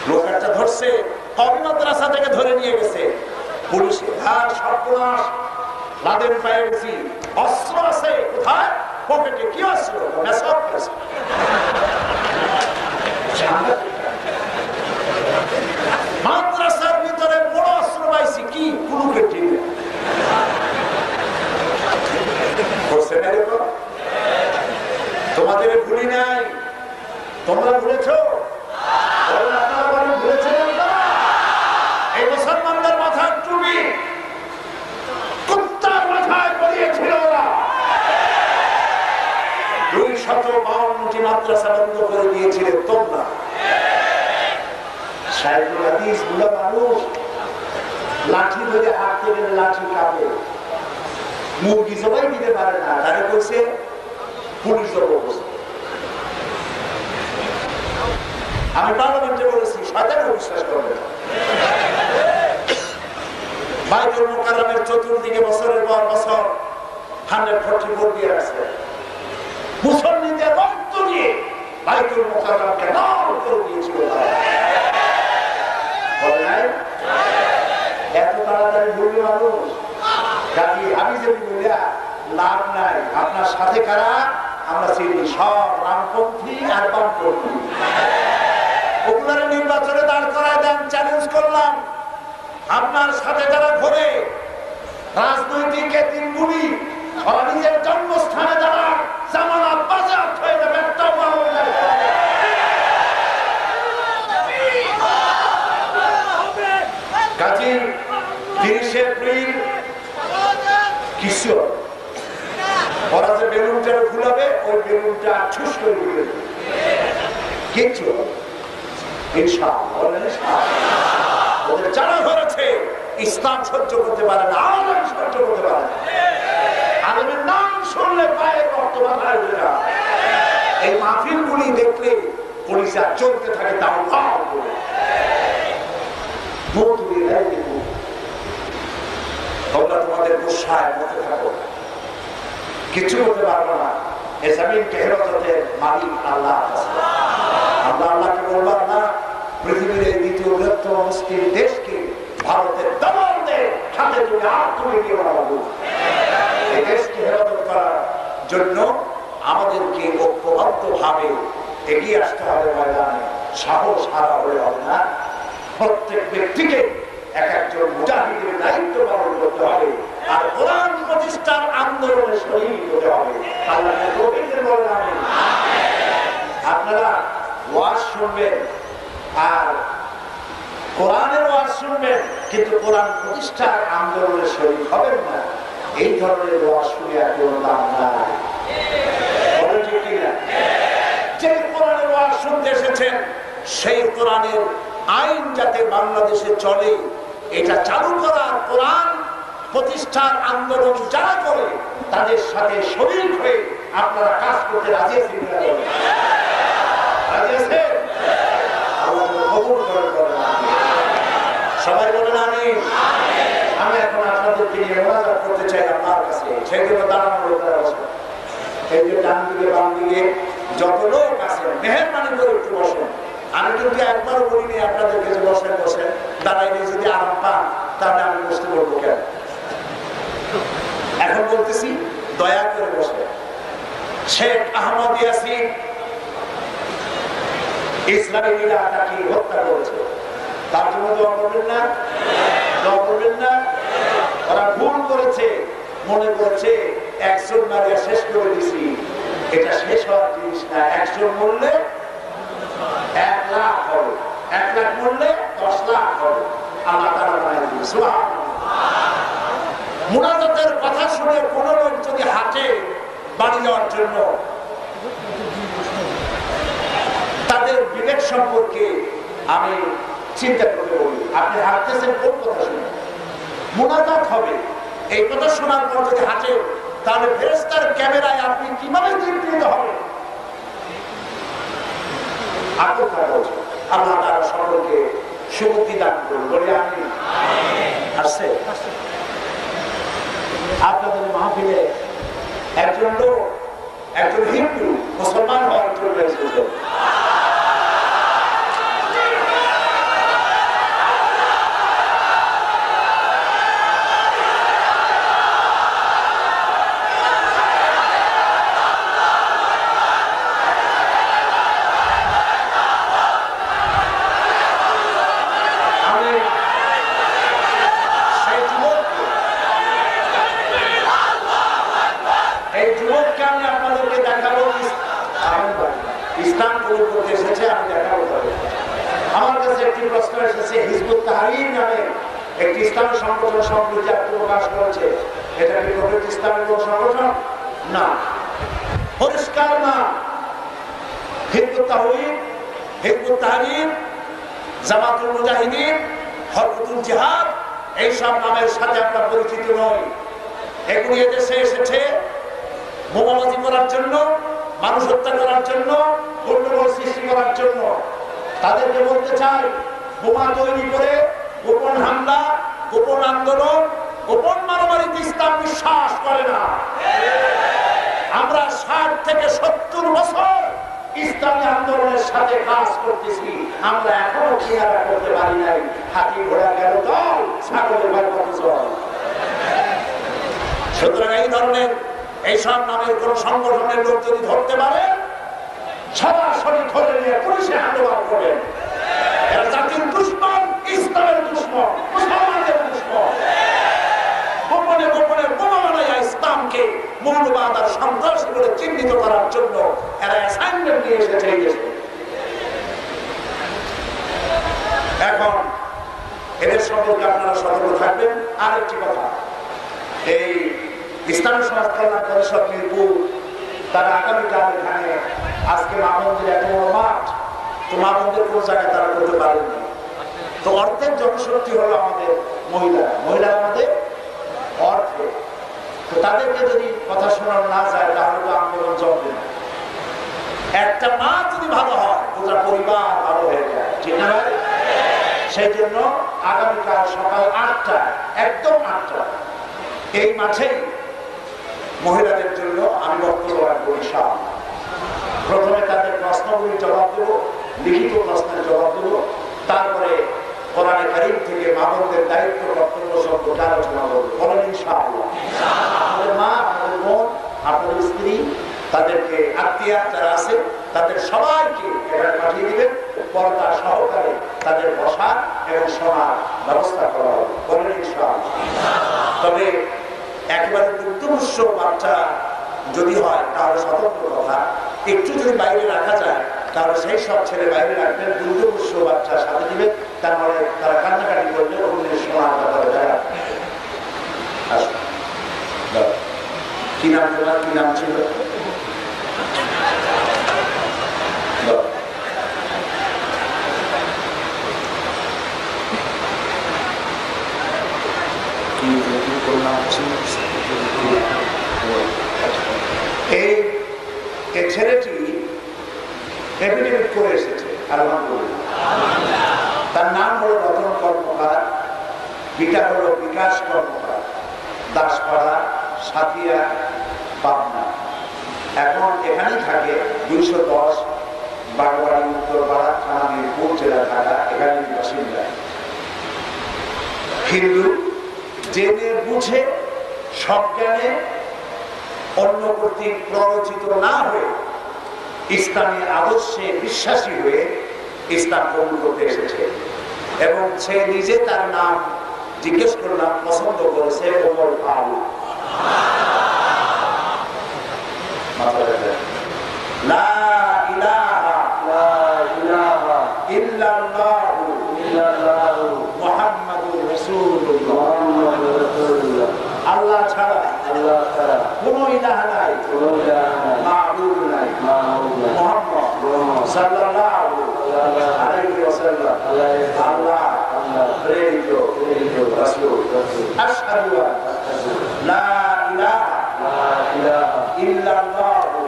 লোকারটা ধরছে, কবি মাদ্রাসা থেকে ধরে নিয়ে গেছে পুলিশে। আর সর্বনাশ, লাদেন পেয়ে গেছি, অস্ত্র আছে কোথায়? পকেটে। কি অস্ত্র? মেসব করেছে। মাদ্রাসার ভিতরে বড় অস্ত্র পাইছি, কি কুলুকে টিপে করছে না। তোমাদের ভুলি নাই, তোমরা ভুলেছ? এই মুসলমানদের মাথার টুপি কুত্তার মাথায় পরিয়েছিল ওরা। 252টি মাদ্রাসা বন্ধ করে দিয়েছিলেন তোমরা। সাইকুল হাদিস গুলো মানুষ লাঠি ধরে হাঁটতে গেলে লাঠি কাঁপে, মুরগি সবাই দিতে পারে না। তারা কইছে পুলিশ অবস্থা। আমি পার্লামেন্টে বলেছি শয়তানও বিশ্বাস করবে। বাইতুল মুকাররমের চতুর্দিকে বছরের পর বছর 144 দিয়ে আছে। মুসলমানদের রক্ত দিয়ে বাইতুল মুকাররমকে লাল করে দিয়েছিল। এত তাড়াতাড়ি ভুলবে মানুষ? গাড়ি হাবিজাবি বলিয়া লাভ নাই। আপনার সাথে কারা? আমরা চিনি সব রামপন্থী আর বামপন্থী। ওগুলোর নির্বাচনে দাঁড় করায় দেন, চ্যালেঞ্জ করলাম। আপনার সাথে যারা ঘোরে রাজনৈতিক এতিমগুলি, ওরা নিজের জন্মস্থানে যারা জামানত বাজেয়াপ্ত হয়ে যাবে, একটা পাওয়া যায়। কাজী 30 এপ্রিল কিছু ওরা যে বেলুনটা ফুলাবে, ওই বেলুনটা ঠুস করে দিবে। কিছু ওদের জানা হয়েছে ইসলাম সহ্য করতে পারে না, আলেম সহ্য করতে পারে না। আলেমের নাম শুনলে পায়ে রক্ত বাঁধায় হয়ে যায়। এই মাহফিলগুলি দেখলে পুলিশরা চলতে থাকে, দাও দাও করে তোমরা তোমাদের গুসায় মতে থাকো, কিছু করতে পারবো না। এ জমিনকে হেফাজতের মালিক আল্লাহ। আমরা আল্লাহকে বলবার না পৃথিবীর এই দ্বিতীয় বৃহত্তম মুসলিম দেশকে ভারতের দমনদের সাথে তুমি আর তুমি গিয়ে বলবো। এই দেশকে হেফাজত করার জন্য আমাদেরকে ঐক্যবদ্ধ ভাবে এগিয়ে আসতে হবে ময়দানে। সাহস হারা হলে হবে না। প্রত্যেক ব্যক্তিকে এক একজন মুজাহিদের দায়িত্ব পালন করতে হবে, আর কোরআন প্রতিষ্ঠার আন্দোলনে শহীদ হতে হবে। আল্লাহকে তৌফিক বলেন আমিন। আপনারা ওয়াজ শুনবেন আর কোরআনের ওয়াজ শুনবেন, কিন্তু কোরআন প্রতিষ্ঠার আন্দোলনে শহীদ হবেন না। এই ধরনের ওয়াজ শুনে আর কোনো দাম নাই। বলেন ঠিক কিনা? যে কোরআনের ওয়াজ শুনতে এসেছেন, সেই কোরআনের আইন যাতে বাংলাদেশে চলে, এটা চালু করার কোরআন প্রতিষ্ঠার আন্দোলন যারা করে তাদের সাথে শরীক হয়ে আপনারা কাজ করতে রাজি আছেন? রাজি আছেন? সবাই বলেন আমিন। আমি এখন আপনাদেরকে নিয়ে মোনাজাত করতে চাই আপনার কাছে। সেই জন্য দাঁড়ানোর লোকেরা বসে, এই যে ডান দিকে বাম দিকে যত লোক আছে মেহেরবানি করে একটু বসেন। আমি কিন্তু একবারও বলিনি আপনাদেরকে যে বসেন বসেন, দাঁড়াইলে যদি আরাম পান তাহলে আমি বসতে বলবো কেন? এখন বলতেছি দয়া করে বসে। শেখ আহমদ ইয়াসিন ইসরায়েলিরা তাকে হত্যা করেছে, তার জন্য দোয়া করবেন না? দোয়া করবেন না? ওরা ভুল করেছে, মনে করেছে 100 মারিয়া শেষ করে দিছি। এটা শেষ হওয়ার জিনিস না। 100 মরলে 1 লাখ হবে, 1 লাখ মরলে 10 লাখ হবে। আল্লাহ তাআলা বানায় দিবেন। সুবহানাল্লাহ। মুনাজাতের কথা শুনে কোন লোক যদি হাঁটে বাড়ি যাওয়ার জন্য, তাদের বিবেক সম্পর্কে আমি চিন্তা করতে বলি। আপনি হাঁটতেছেন কোন কথা শুনে? মুনাজাত হবে, এই কথা শোনার পর যদি হাঁটে, তাহলে ফেরেশতার ক্যামেরায় আপনি কিভাবে চিত্রিত হবেন? আল্লাহ তাআলা সকলকে সুবুদ্ধি দান করুন। বলি আমিন। আসছে আপনাদের মাহফিলে একজন লোক একজন হিন্দু মুসলমান হওয়ার জন্য এসেছেন। ইসলাম কবুল করতে এসেছে, আমি দেখাবো। আমার কাছে একটি প্রশ্ন এসেছে, হিজবুত তাহরীর নামে একটি ইসলামী সংগঠন সম্প্রতি আত্মপ্রকাশ করেছে, এটা কি প্রকৃত ইসলামী কোন সংগঠন? না, পরিষ্কার না। হিজবুত তাওহীদ, হিজবুত তাহরীর, জামাতুল মুজাহিদিন, হরকতুল জিহাদ এইসব নামের সাথে আমরা পরিচিত নই। এগুলি এদেশে এসেছে বোমাবাজি করার জন্য, মানুষ হত্যা করার জন্য, গন্ডগোল সৃষ্টি করার জন্য। তাদেরকে বলতে চাই, বোমা তৈরি করে গোপন হামলা, গোপন আন্দোলন, গোপন মারামারিতে ইসলাম বিশ্বাস করে না। আমরা 60 থেকে 70 বছর ইসলামী আন্দোলনের সাথে কাজ করতেছি, আমরা এখনো কিনারা করতে পারি নাই। হাতি ঘোড়া গেল দল, ছাগলের ভাই কত জল। সুতরাং এই ধরনের এইসব নামের কোন সংগঠনের লোক যদি ধরতে পারে, সরাসরি ধরে নিয়ে পুলিশে আন্দোলন করেন। এরা জাতির দুশ্মন, ইসলামের দুশ্মন, মুসলমানদের দুশ্মন। গোপনে গোপনে বোমা বানাইয়া ইসলামকে মৌলবাদ আর সন্ত্রাসী বলে চিহ্নিত করার জন্য এরা অ্যাসাইনমেন্ট নিয়ে এসেছে এই দেশে। এখন এদের সম্পর্কে আপনারা সতর্ক থাকবেন। আরেকটি কথা, এই ইসলামী সমাজ কল্যাণ পরিষদ মিরপুর তারা আগামীকাল এখানে, আজকে মা মন্দির এত বড় মাঠ, তো মা মন্দির কোন জায়গায় তারা করতে পারেনি। তো অর্থের জনশক্তি হলো আমাদের মহিলা আমাদের অর্থে। তো তাদেরকে যদি কথা শোনানো না যায় তাহলে তো আন্দোলন জমবে না। একটা মা যদি ভালো হয়, পুরো পরিবার ভালো হয়ে যায়, ঠিক না ভাই? সেই জন্য আগামীকাল সকাল 8টায়, একদম 8টায় এই মাঠেই মহিলাদের জন্য আমি বক্তব্য রাখবো ইনশাআল্লাহ। প্রথমে তাদের প্রশ্নগুলি জবাব দেব, লিখিত প্রশ্নের জবাব দেব, তারপরে কোরআনে কারীম থেকে মা বোনদের দায়িত্ব কর্তব্য সম্পর্কে আলোচনা করবো। বলেন ইনশাআল্লাহ। আপনাদের মা, আপনাদের বোন, আপনাদের স্ত্রী, তাদেরকে আত্মীয় যারা আছে তাদের সবাইকে এখানে পাঠিয়ে দিবেন, পর্দা সহকারে তাদের বসা এবং শোনার ব্যবস্থা করা হবে। বলেন ইনশাআল্লাহ। তবে একেবারে দুগ্ধপুষ্য বাচ্চা যদি হয় তাহলে সতর্ক কথা, একটু যদি বাইরে রাখা যায় তাহলে সেই সব ছেলে বাইরে রাখবেন, দুগ্ধপুষ্য বাচ্চা সাথে দিবেন, তার মানে তারা কান্নাকাটি করলে অন্যের শোনার ব্যাপারে যায়। কি নাম তোমার, কি নাম ছিল? এই ছেলেটি এফিডেভিট করে এসেছে, তার নাম হলো রতন কর্মকার, পিতা হলো বিকাশ কর্মকার, দাসপাড়া, সাথিয়া, পাবনা। এখন এখানেই থাকে, 210 বাগবাড়ি উত্তরপাড়া, থানা মিরপুর, জেলা ঢাকা, এখানে বাসিন্দা। হিন্দু, জেনে বুঝে সজ্ঞানে অন্য কর্তৃক প্ররোচিত না হয়ে ইসলামী আদর্শে বিশ্বাসী হয়ে ইসলাম কবুল করতে এসেছে। এবং সে নিজে তার নাম জিজ্ঞেস করলাম, পছন্দ করেছে ওমর ফারুক। লা ইলাহা ইল্লাল্লাহু মুহাম্মাদুর রাসূলুল্লাহ। আল্লাহ ছাড়া কোন ইলাহা নাই, মাবুদ নাই, মুহাম্মদ সাল্লাল্লাহু আলাইহি ওয়াসাল্লাম আল্লাহ প্রেরিত রাসূল। আশহাদু লা ইলাহা ইল্লাল্লাহু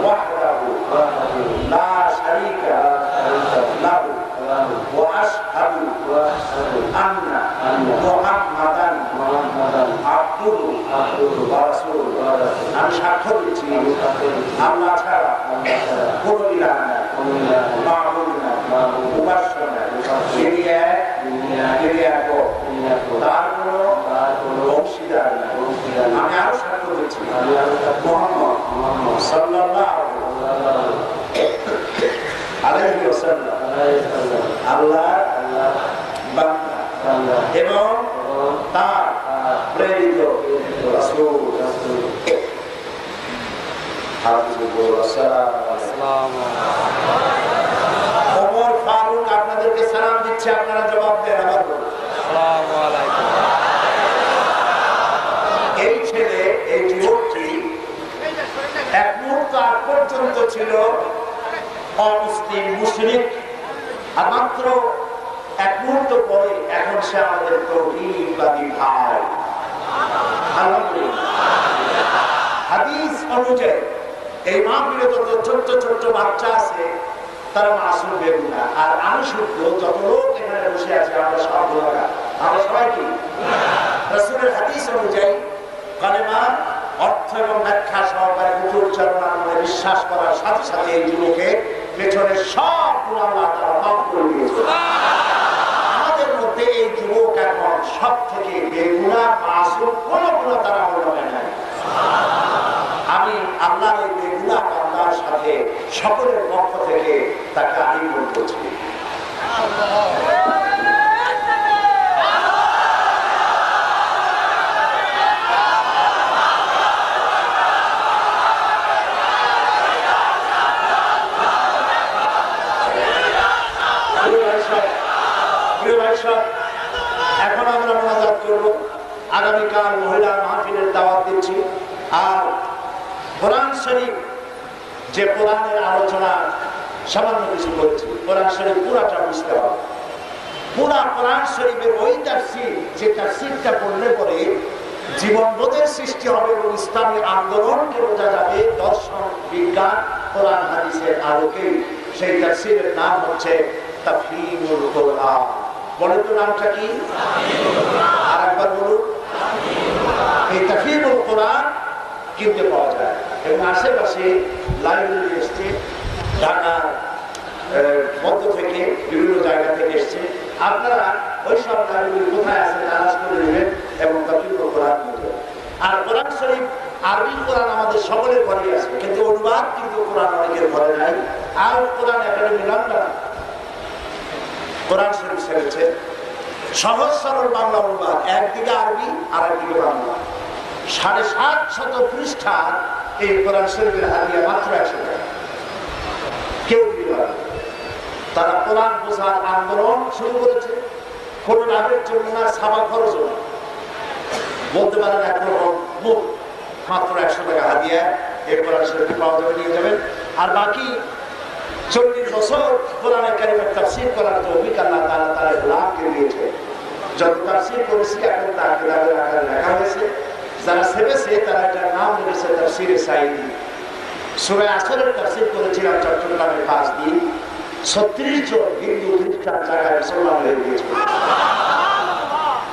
ওয়াহদাহু লা শারীকা লাহু ওয়া আশহাদু আন্না মুহাম্মাদান আবদুহু ওয়া রাসূলুহু। আমি সাক্ষ্য দিচ্ছি উপাসনা তিনি এক, তিনি একক, তার কোনো অংশীদার নাই। আমি আরো সাক্ষ্য দিচ্ছি মুহাম্মদ সাল্লাল্লাহু আলাইহি ওয়াসাল্লাম আল্লাহর বান্দা এবং তার প্রেরিত রাসূল। ওমর ফারুক আপনাদেরকে সালাম দিচ্ছে, আপনারা জবাব দেন। আবার এই ছেলে, এই যুবকটি এক মুহূর্ত আগ পর্যন্ত ছিল অমুসলিম, মুশরিক, আর মাত্র এক মুহূর্ত পরে এখন সে আমাদের তাওহীদবাদী ভাই। আলহামদুলিল্লাহ। হাদিস অনুযায়ী এই মাহফিলে যত ছোট্ট ছোট্ট বাচ্চা আছে তারা মাসুম বেগুনা, আর আমি শুদ্ধ যত লোক এখানে বসে আছে আমরা সব গুনাহগার। আমরা সবাই কি রাসূলের হাদিস অনুযায়ী কালেমা অর্থ এবং ব্যাখ্যা সহকারে উচ্চারণার মনে বিশ্বাস করার সাথে সাথে এই যুবকের পেছনে সব গুনাহ আল্লাহ তাআলা মাফ করে দিয়েছেন। আমাদের মধ্যে এই যুবক এখন সব থেকে বেগুনা, মাসুম, কোনো গুনাহ তারা আমলে নাই। আমি আল্লাহর এই বেগুনা বান্দার সাথে সকলের পক্ষ থেকে তাকে আলিঙ্গন করছি। এখন আমরা মোনাজাত করব। আগামীকাল মহিলা মাহফিলের দাওয়াত দিচ্ছি। আর কোরআন শরীফ, যে কোরআনের আলোচনা সামান্য কিছু করেছি, কোরআন শরীফ পুরাটা বুঝতে হবে। পুরা কোরআন শরীফের ওই তাফসীর, যে তাফসীরটা পড়লে পরে জীবনবোধের সৃষ্টি হবে এবং ইসলামী আন্দোলনকে বোঝা যাবে দর্শন, বিজ্ঞান, কোরআন হাদিসের আলোকে। সেই তাফসীরের নাম হচ্ছে তাফহিমুল কোরআন। বলেন তো নামটা কি? আর একবার বলুন। এই তাফহিমুল কোরআন কিনতে পাওয়া যায় এবং আশেপাশে লাইব্রেরি এসছে, ঢাকার মধ্য থেকে বিভিন্ন জায়গা থেকে এসছে। আপনারা ওই সব লাইব্রেরি কোথায় আছে তালাশ করে নেবেন এবং তাফহিমুল কোরআন নেবেন। আর কোরআন শরীফ, আরবি কোরআন আমাদের সকলের ঘরে আছে, কিন্তু অনুবাদ কিন্তু কোরআন অনেকের ঘরে নাই। আর কোরআন একাডেমি লন্ডন কোরআন শরীফ ছেড়েছে সহজ সরল বাংলা অনুবাদ, একদিকে আরবি আর একদিকে বাংলা। 750 পৃষ্ঠা এই কোরআন শরীফের হাদিয়া মাত্র 100 টাকা। কেউ দিতে পারে। তারা কোরআন বোঝার আন্দোলন শুরু করেছে, কোন লাভের জন্য না, সাবা খরচ বলতে পারেন একরকম মুখ। মাত্র 100 টাকা হাদিয়া এই কোরআন শরীফ পাওয়া যাবে, নিয়ে যাবেন। আর বাকি 40 বছর কোরআনের কারিমের তাফসীর করার তৌফিক আল্লাহ তাআলা তার গোলামকে দিয়েছে। যত তাফসীর করেছি এখন তা কিতাবের আকারে লেখা হয়েছে। যারা সেবেছে তারা এটার নাম দিয়েছে তাফসীরে সাঈদী। সূরা আসরের তাফসীর করেছিলাম চট্টগ্রামের 5 দিন। 36 জন হিন্দু খ্রিস্টান জায়গায় মুসলমান হয়ে গিয়েছিল।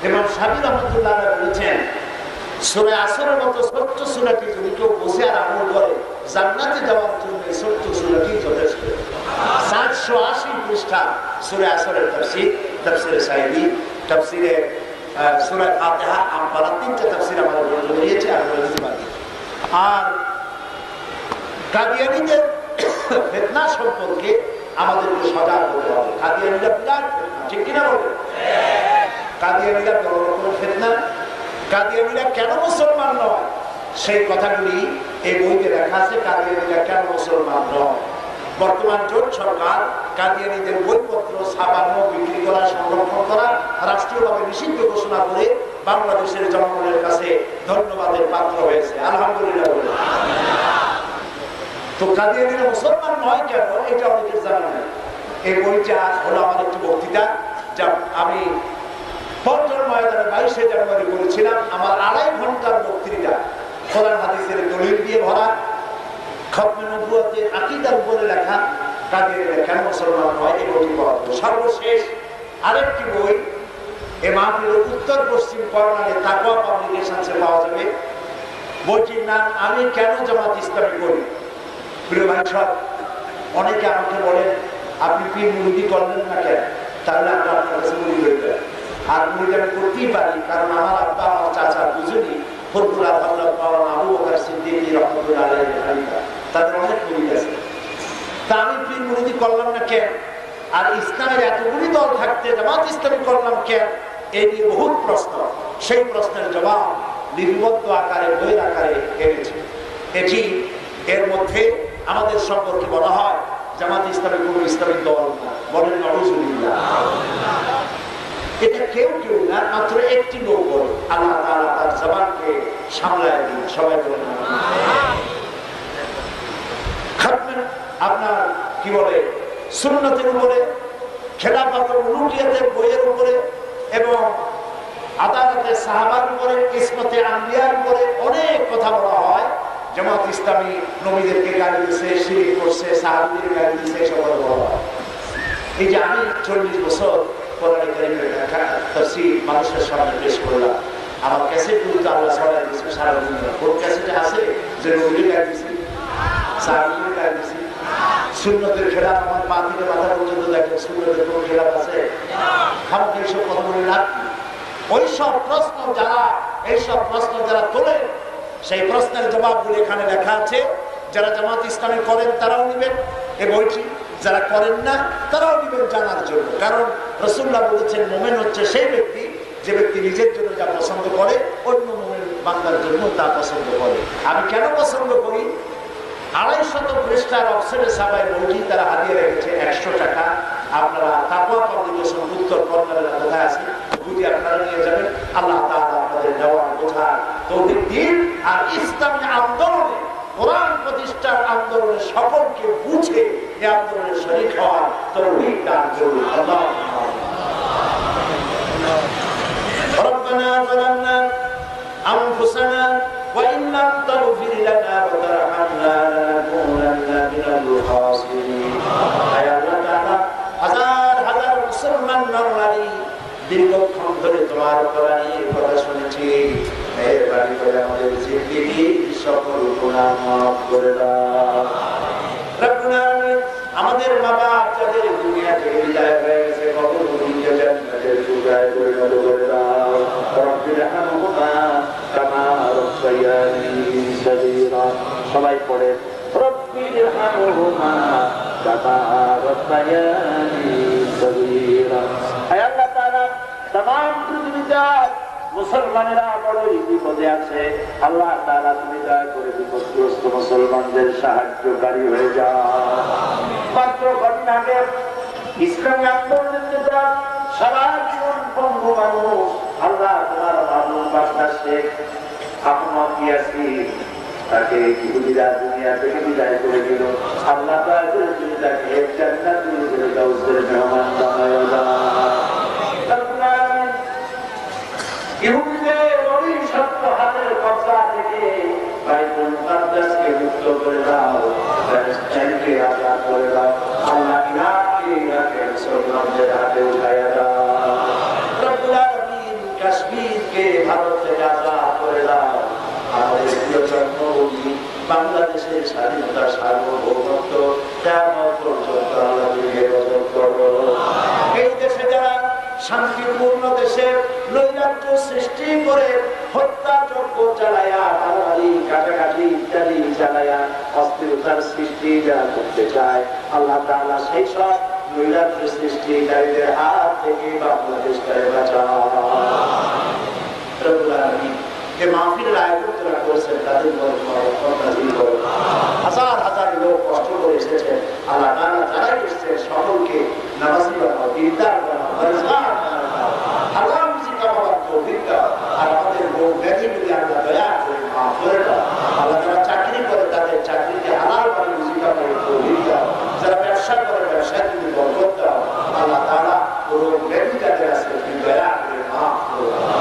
এবং সাবির রহমতুল্লাহ বলেছেন সূরা আসরের মতো ছোট্ট সূরাটি যদি কেউ বসে আর আমল করে জান্নাতে যাওয়ার জন্য এই ছোট্ট সূরাটি যথেষ্ট। 780 পৃষ্ঠা সূরা আসরের তাফসীর, তাফসীরে সাঈদী, তাফসীরে সূরা ফাতিহা, আমরা 3টা তাফসীর আমরা বলে দিয়েছি আর বলে দিতে পারি। আর কাদিয়ানীদের ফিতনা সম্পর্কে আমাদেরকে সজাগ হতে হবে। কাদিয়ানীরা বিরাট ফিতনা, ঠিক কিনা বলে? কাদিয়ানীরা বড় রকম ফিতনা। কাদিয়ানীরা কেন মুসলমান নয় সেই কথাগুলি এই বইতে লেখা আছে। কাদিয়ানীরা কেন মুসলমান নয়? বর্তমান জোট সরকার কাদিয়ানীদের বইপত্র ছাপানো, বিক্রি করা, সংরক্ষণ করা রাষ্ট্রীয়ভাবে নিষিদ্ধ ঘোষণা করে বাংলাদেশের জনগণের কাছে ধন্যবাদের পাত্র হয়েছে। আলহামদুলিল্লাহ। তো কাদিয়ানীরা মুসলমান নয় কেন এটা অনেকের জানা নেই। এই বইটা হলো আমার একটি বক্তৃতা, যা আমি পল্টন ময়দানে 22শে জানুয়ারি করেছিলাম। আমার 2.5 ঘন্টার বক্তৃতা কোরআন হাদিসের দলিল দিয়ে ভরা, খতমে নবুয়তের আকীদার উপরে লেখা। কাদিয়ানীরা কেন মুসলমান নয় এই বইটি পাওয়া যাবে। সর্বশেষ আরেকটি বই এ মাহফিলের উত্তর পশ্চিম কর্নারে তাকওয়া পাবলিকেশনসে পাওয়া যাবে। বইটির নাম আমি কেন জামাত ইসলামী করি। প্রিয় ভাই সব, অনেকে আমাকে বলেন আপনি পীর মুরিদি করলেন না কেন? তাহলে আমরা আপনার কাছে মুরিদ হয়ে যাই। আর মুরিদ আমি করতেই পারি, কারণ আমার আব্বা আমার চাচা দুজনই ফরফুরা আল্লাহ মাওলানা আবু বকর সিদ্দিক রহমাতুল্লাহ আলাইহি খলিফা, তাদের অনেক মুরিদ আছে। তা আমি পীর মুরিদি করলাম না কেন? আর ইসলামের এতগুলি দল থাকতে জামাত ইসলামী করলাম কেন? এই নিয়ে বহুত প্রশ্ন। সেই প্রশ্নের জবাব লিপিবদ্ধ আকারে, বইয়ের আকারে এনেছে। এটি এর মধ্যে আমাদের সম্পর্কে বলা হয় জামাত ইসলামী কোন ইসলামিক দল না, বলেন নাউজুবিল্লাহ। এটা কেউ কেউ না, মাত্র একটি লোক বলে। আল্লাহ তাআলা তার জবানকে সামলায় দিন, সবাই বলেন খাতমের আপনার কি বলে সুন্নতের উপরে, খেলাফত উলুহিয়াতের বইয়ের উপরে এবং আদালতে সাহাবার উপরে, কিসমতে আম্বিয়ার উপরে অনেক কথা বলা হয়। জামাত ইসলামী নবীদেরকে গালি দিচ্ছে, শিরক করছে, সাহাবীদের গালি দিচ্ছে, এসব বলা হয়। এই যে আমি 40 বছর কোরআন কারীমের তাফসীর মানুষের সামনে পেশ করলাম, আমার ক্যাসেটগুলো তো আল্লাহ ছড়াই দিচ্ছে সারা দুনিয়া। কোন ক্যাসেটে আছে যে নবীদের গালি দিচ্ছে, সাহাবীদের গালি দিচ্ছে? সুন্নতের খেলাফ আমার পা থেকে মাথা পর্যন্ত দেখেন, সুন্নতের কোন খেলাফ আছে? খামকে এইসব কথা বলে লাভ কি? ওইসব প্রশ্ন যারা, এইসব প্রশ্ন যারা তোলে, সেই প্রশ্নের জবাবগুলি এখানে লেখা আছে। যারা জামাত ইসলামী করেন তারাও নিবেন এই বইটি, যারা করেন না তারাও নিবেন জানার জন্য। কারণ রাসূলুল্লাহ বলেছেন মুমিন হচ্ছে সেই ব্যক্তি যে ব্যক্তি নিজের জন্য যা পছন্দ করে অন্য মুমিন বান্দার জন্য তা পছন্দ করে। আমি কেন পছন্দ করি? 250 পৃষ্ঠার অফসেটের সাবায় বইটি তারা হাতিয়ে রেখেছে 100 টাকা। আপনারা তাকওয়া পাবলিকেশন উত্তর কর্নারের কোথায় আছে বুঝি আপনারা নিয়ে যাবেন। আল্লাহ তাআলা আপনাদের নেওয়ার বোঝার তৌফিক দিন। আর ইসলামী আন্দোলনে, কোরআন প্রতিষ্ঠার আন্দোলনে সকলকে বুঝে এই আন্দোলনে শরীক হওয়ার তৌফিক দান করুন। আল্লাহুম্মা রব্বানা যালামনা আনফুসানা وإن لم تغفر لنا وترحمنا لنكونن من الخاسرين। আয় আল্লাহ তাআলা, হাজার হাজার মুসলমান নরনারী দীর্ঘক্ষণ ধরে তোমার কোরআনের কথা শুনেছি, মেহেরবানি করে আমাদের জিন্দেগি সকল গুনাহ মাফ করে দাও। রব্বুল আলামিন, আমাদের মা বাপ যাদের দুনিয়া থেকে বিদায় হয়ে গেছে, কবরকে জান্নাতের টুকরায় পরিণত করে দাও। রব্বির হামহুমা কামা রাব্বায়ানি সগীরা। সবাই পড়ে রব্বির হামহুমা কামা রাব্বায়ানি সগীরা। হে আল্লাহ তাআলা, तमाम পৃথিবীতে মুসলমানেরা বড়ই বিপদে আছে। আল্লাহ তাআলা তুমি দয়া করে বিপদগ্রস্ত মুসলমানদের সাহায্যকারী হয়ে যাও। মাত্র কদিন আগে ইসলামী আন্দোলনের নেতা, সারা জীবন বন্ধু মানুষ, আল্লাহ তোমার মামুন বাদশা শেখ আহমদ ইয়াসিন, তাকে ইহুদিরা দুনিয়া থেকে বিদায় করে দিল। আল্লাহ দয়া করে তুমি তাকে জান্নাতুল ফিরদাউসের মেহমান বানায় দাও। ইহুদিদের অভিশপ্ত হাতের কবজা থেকে বাইতুল মুকাদ্দাসকে মুক্ত করে দাও, প্যালেস্টাইনকে আজাদ করে দাও। আল্লাহ ইরাকে মুসলমানদের হাতে উঠাইয়া দাও। রব্বুল আলামিন, কাশ্মীরকে ভারত থেকে আজাদ করে দাও। আমাদের প্রিয় জন্মভূমি বাংলাদেশের স্বাধীনতা, সার্বভৌমত্ব কিয়ামত পর্যন্ত আল্লাহ তুমি হেফাজত করো। এই দেশে যারা শান্তিপূর্ণ দেশে নৈরাজ্য সৃষ্টি করে হত্যাযজ্ঞ চালায়া, মারামারি কাটাকাটি ইত্যাদি চালায়া অস্থিরতার সৃষ্টি যারা করতে চায়, আল্লাহ তাআলা সেই সব নৈরাজ্য সৃষ্টিকারীদের হাত থেকে বাংলাদেশকে বাঁচাও। রব্বুল আলামিন, যে মাহফিলের আয়োজন যারা করেছেন তাদের হাজার হাজার লোক কষ্ট করে এসেছেন, আল্লাহ তাআলা যারাই এসেছেন সকলকে নামাজি বানাও, দিনদার বানাও, পরিষ্কার বানাও, হালাল রুজি কামাবার তৌফিক দাও। আর আমাদের রোগ ব্যাধি যদি আল্লাহ দয়া করে মাফ করে দাও। আল্লাহ যারা চাকরি করে তাদের চাকরিতে হালাল ভাবে রুজি কামাবার তৌফিক দাও। যারা ব্যবসা করে ব্যবসায় তুমি বরকত দাও। আল্লাহ তাআলা রোগ ব্যাধি যাদের আছে তুমি দয়া করে মাফ করে দাও।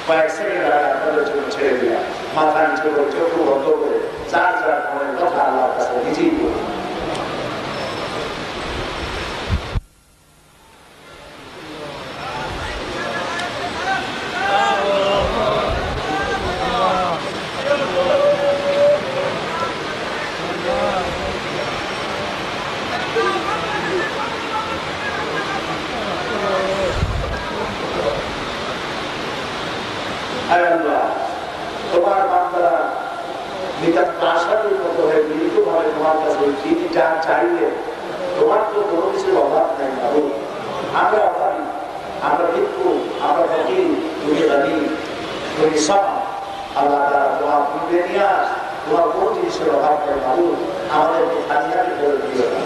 কয়েক সেকেন্ড আগে আপনাদের জন্য ছেড়ে দিলাম, মাথা নিচে করে চোখ বন্ধ করে যার যার মনের কথা আল্লাহর কাছে নিজেই বলুন। হায় আল্লাহ, তোমার বান্দারা নিতান্ত আশাদের মতো হয়ে মিলিতভাবে তোমার কাছে যিনি যা চাইলে তোমার তো কোনো কিছুর অভাব নাই বাবু। আমরা অভাবী, আমরা ভিক্ষু, আমরা ফকির, তুমি গানি, তুমি সব। আল্লাহ তাআলা তোমার পূর্বে নিয়ে আস, তোমার কোন জিনিসের অভাব নেই বাবু। আমাদেরকে খালি হাতে করে দিও না,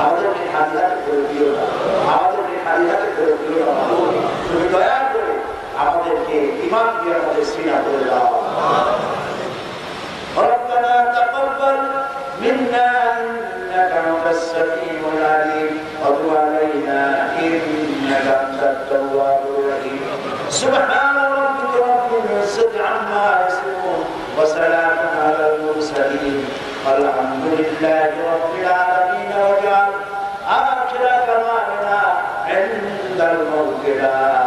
আমাদেরকে খালি হাতে করে দিও না, আমাদেরকে খালি হাতে করে দিও না বাবু। তুমি দয়া করে আমাদেরকে ঈমান দিয়ে আমাদের সিনা করে দাও। ربنا تقبل منا إنك أنت السميع العليم وتب علينا إنك أنت التواب الرحيم سبحان ربك رب العزة عما يصفون وسلام على المرسلين والحمد لله رب العالمين واجعل آخر كلامنا عند الموت لا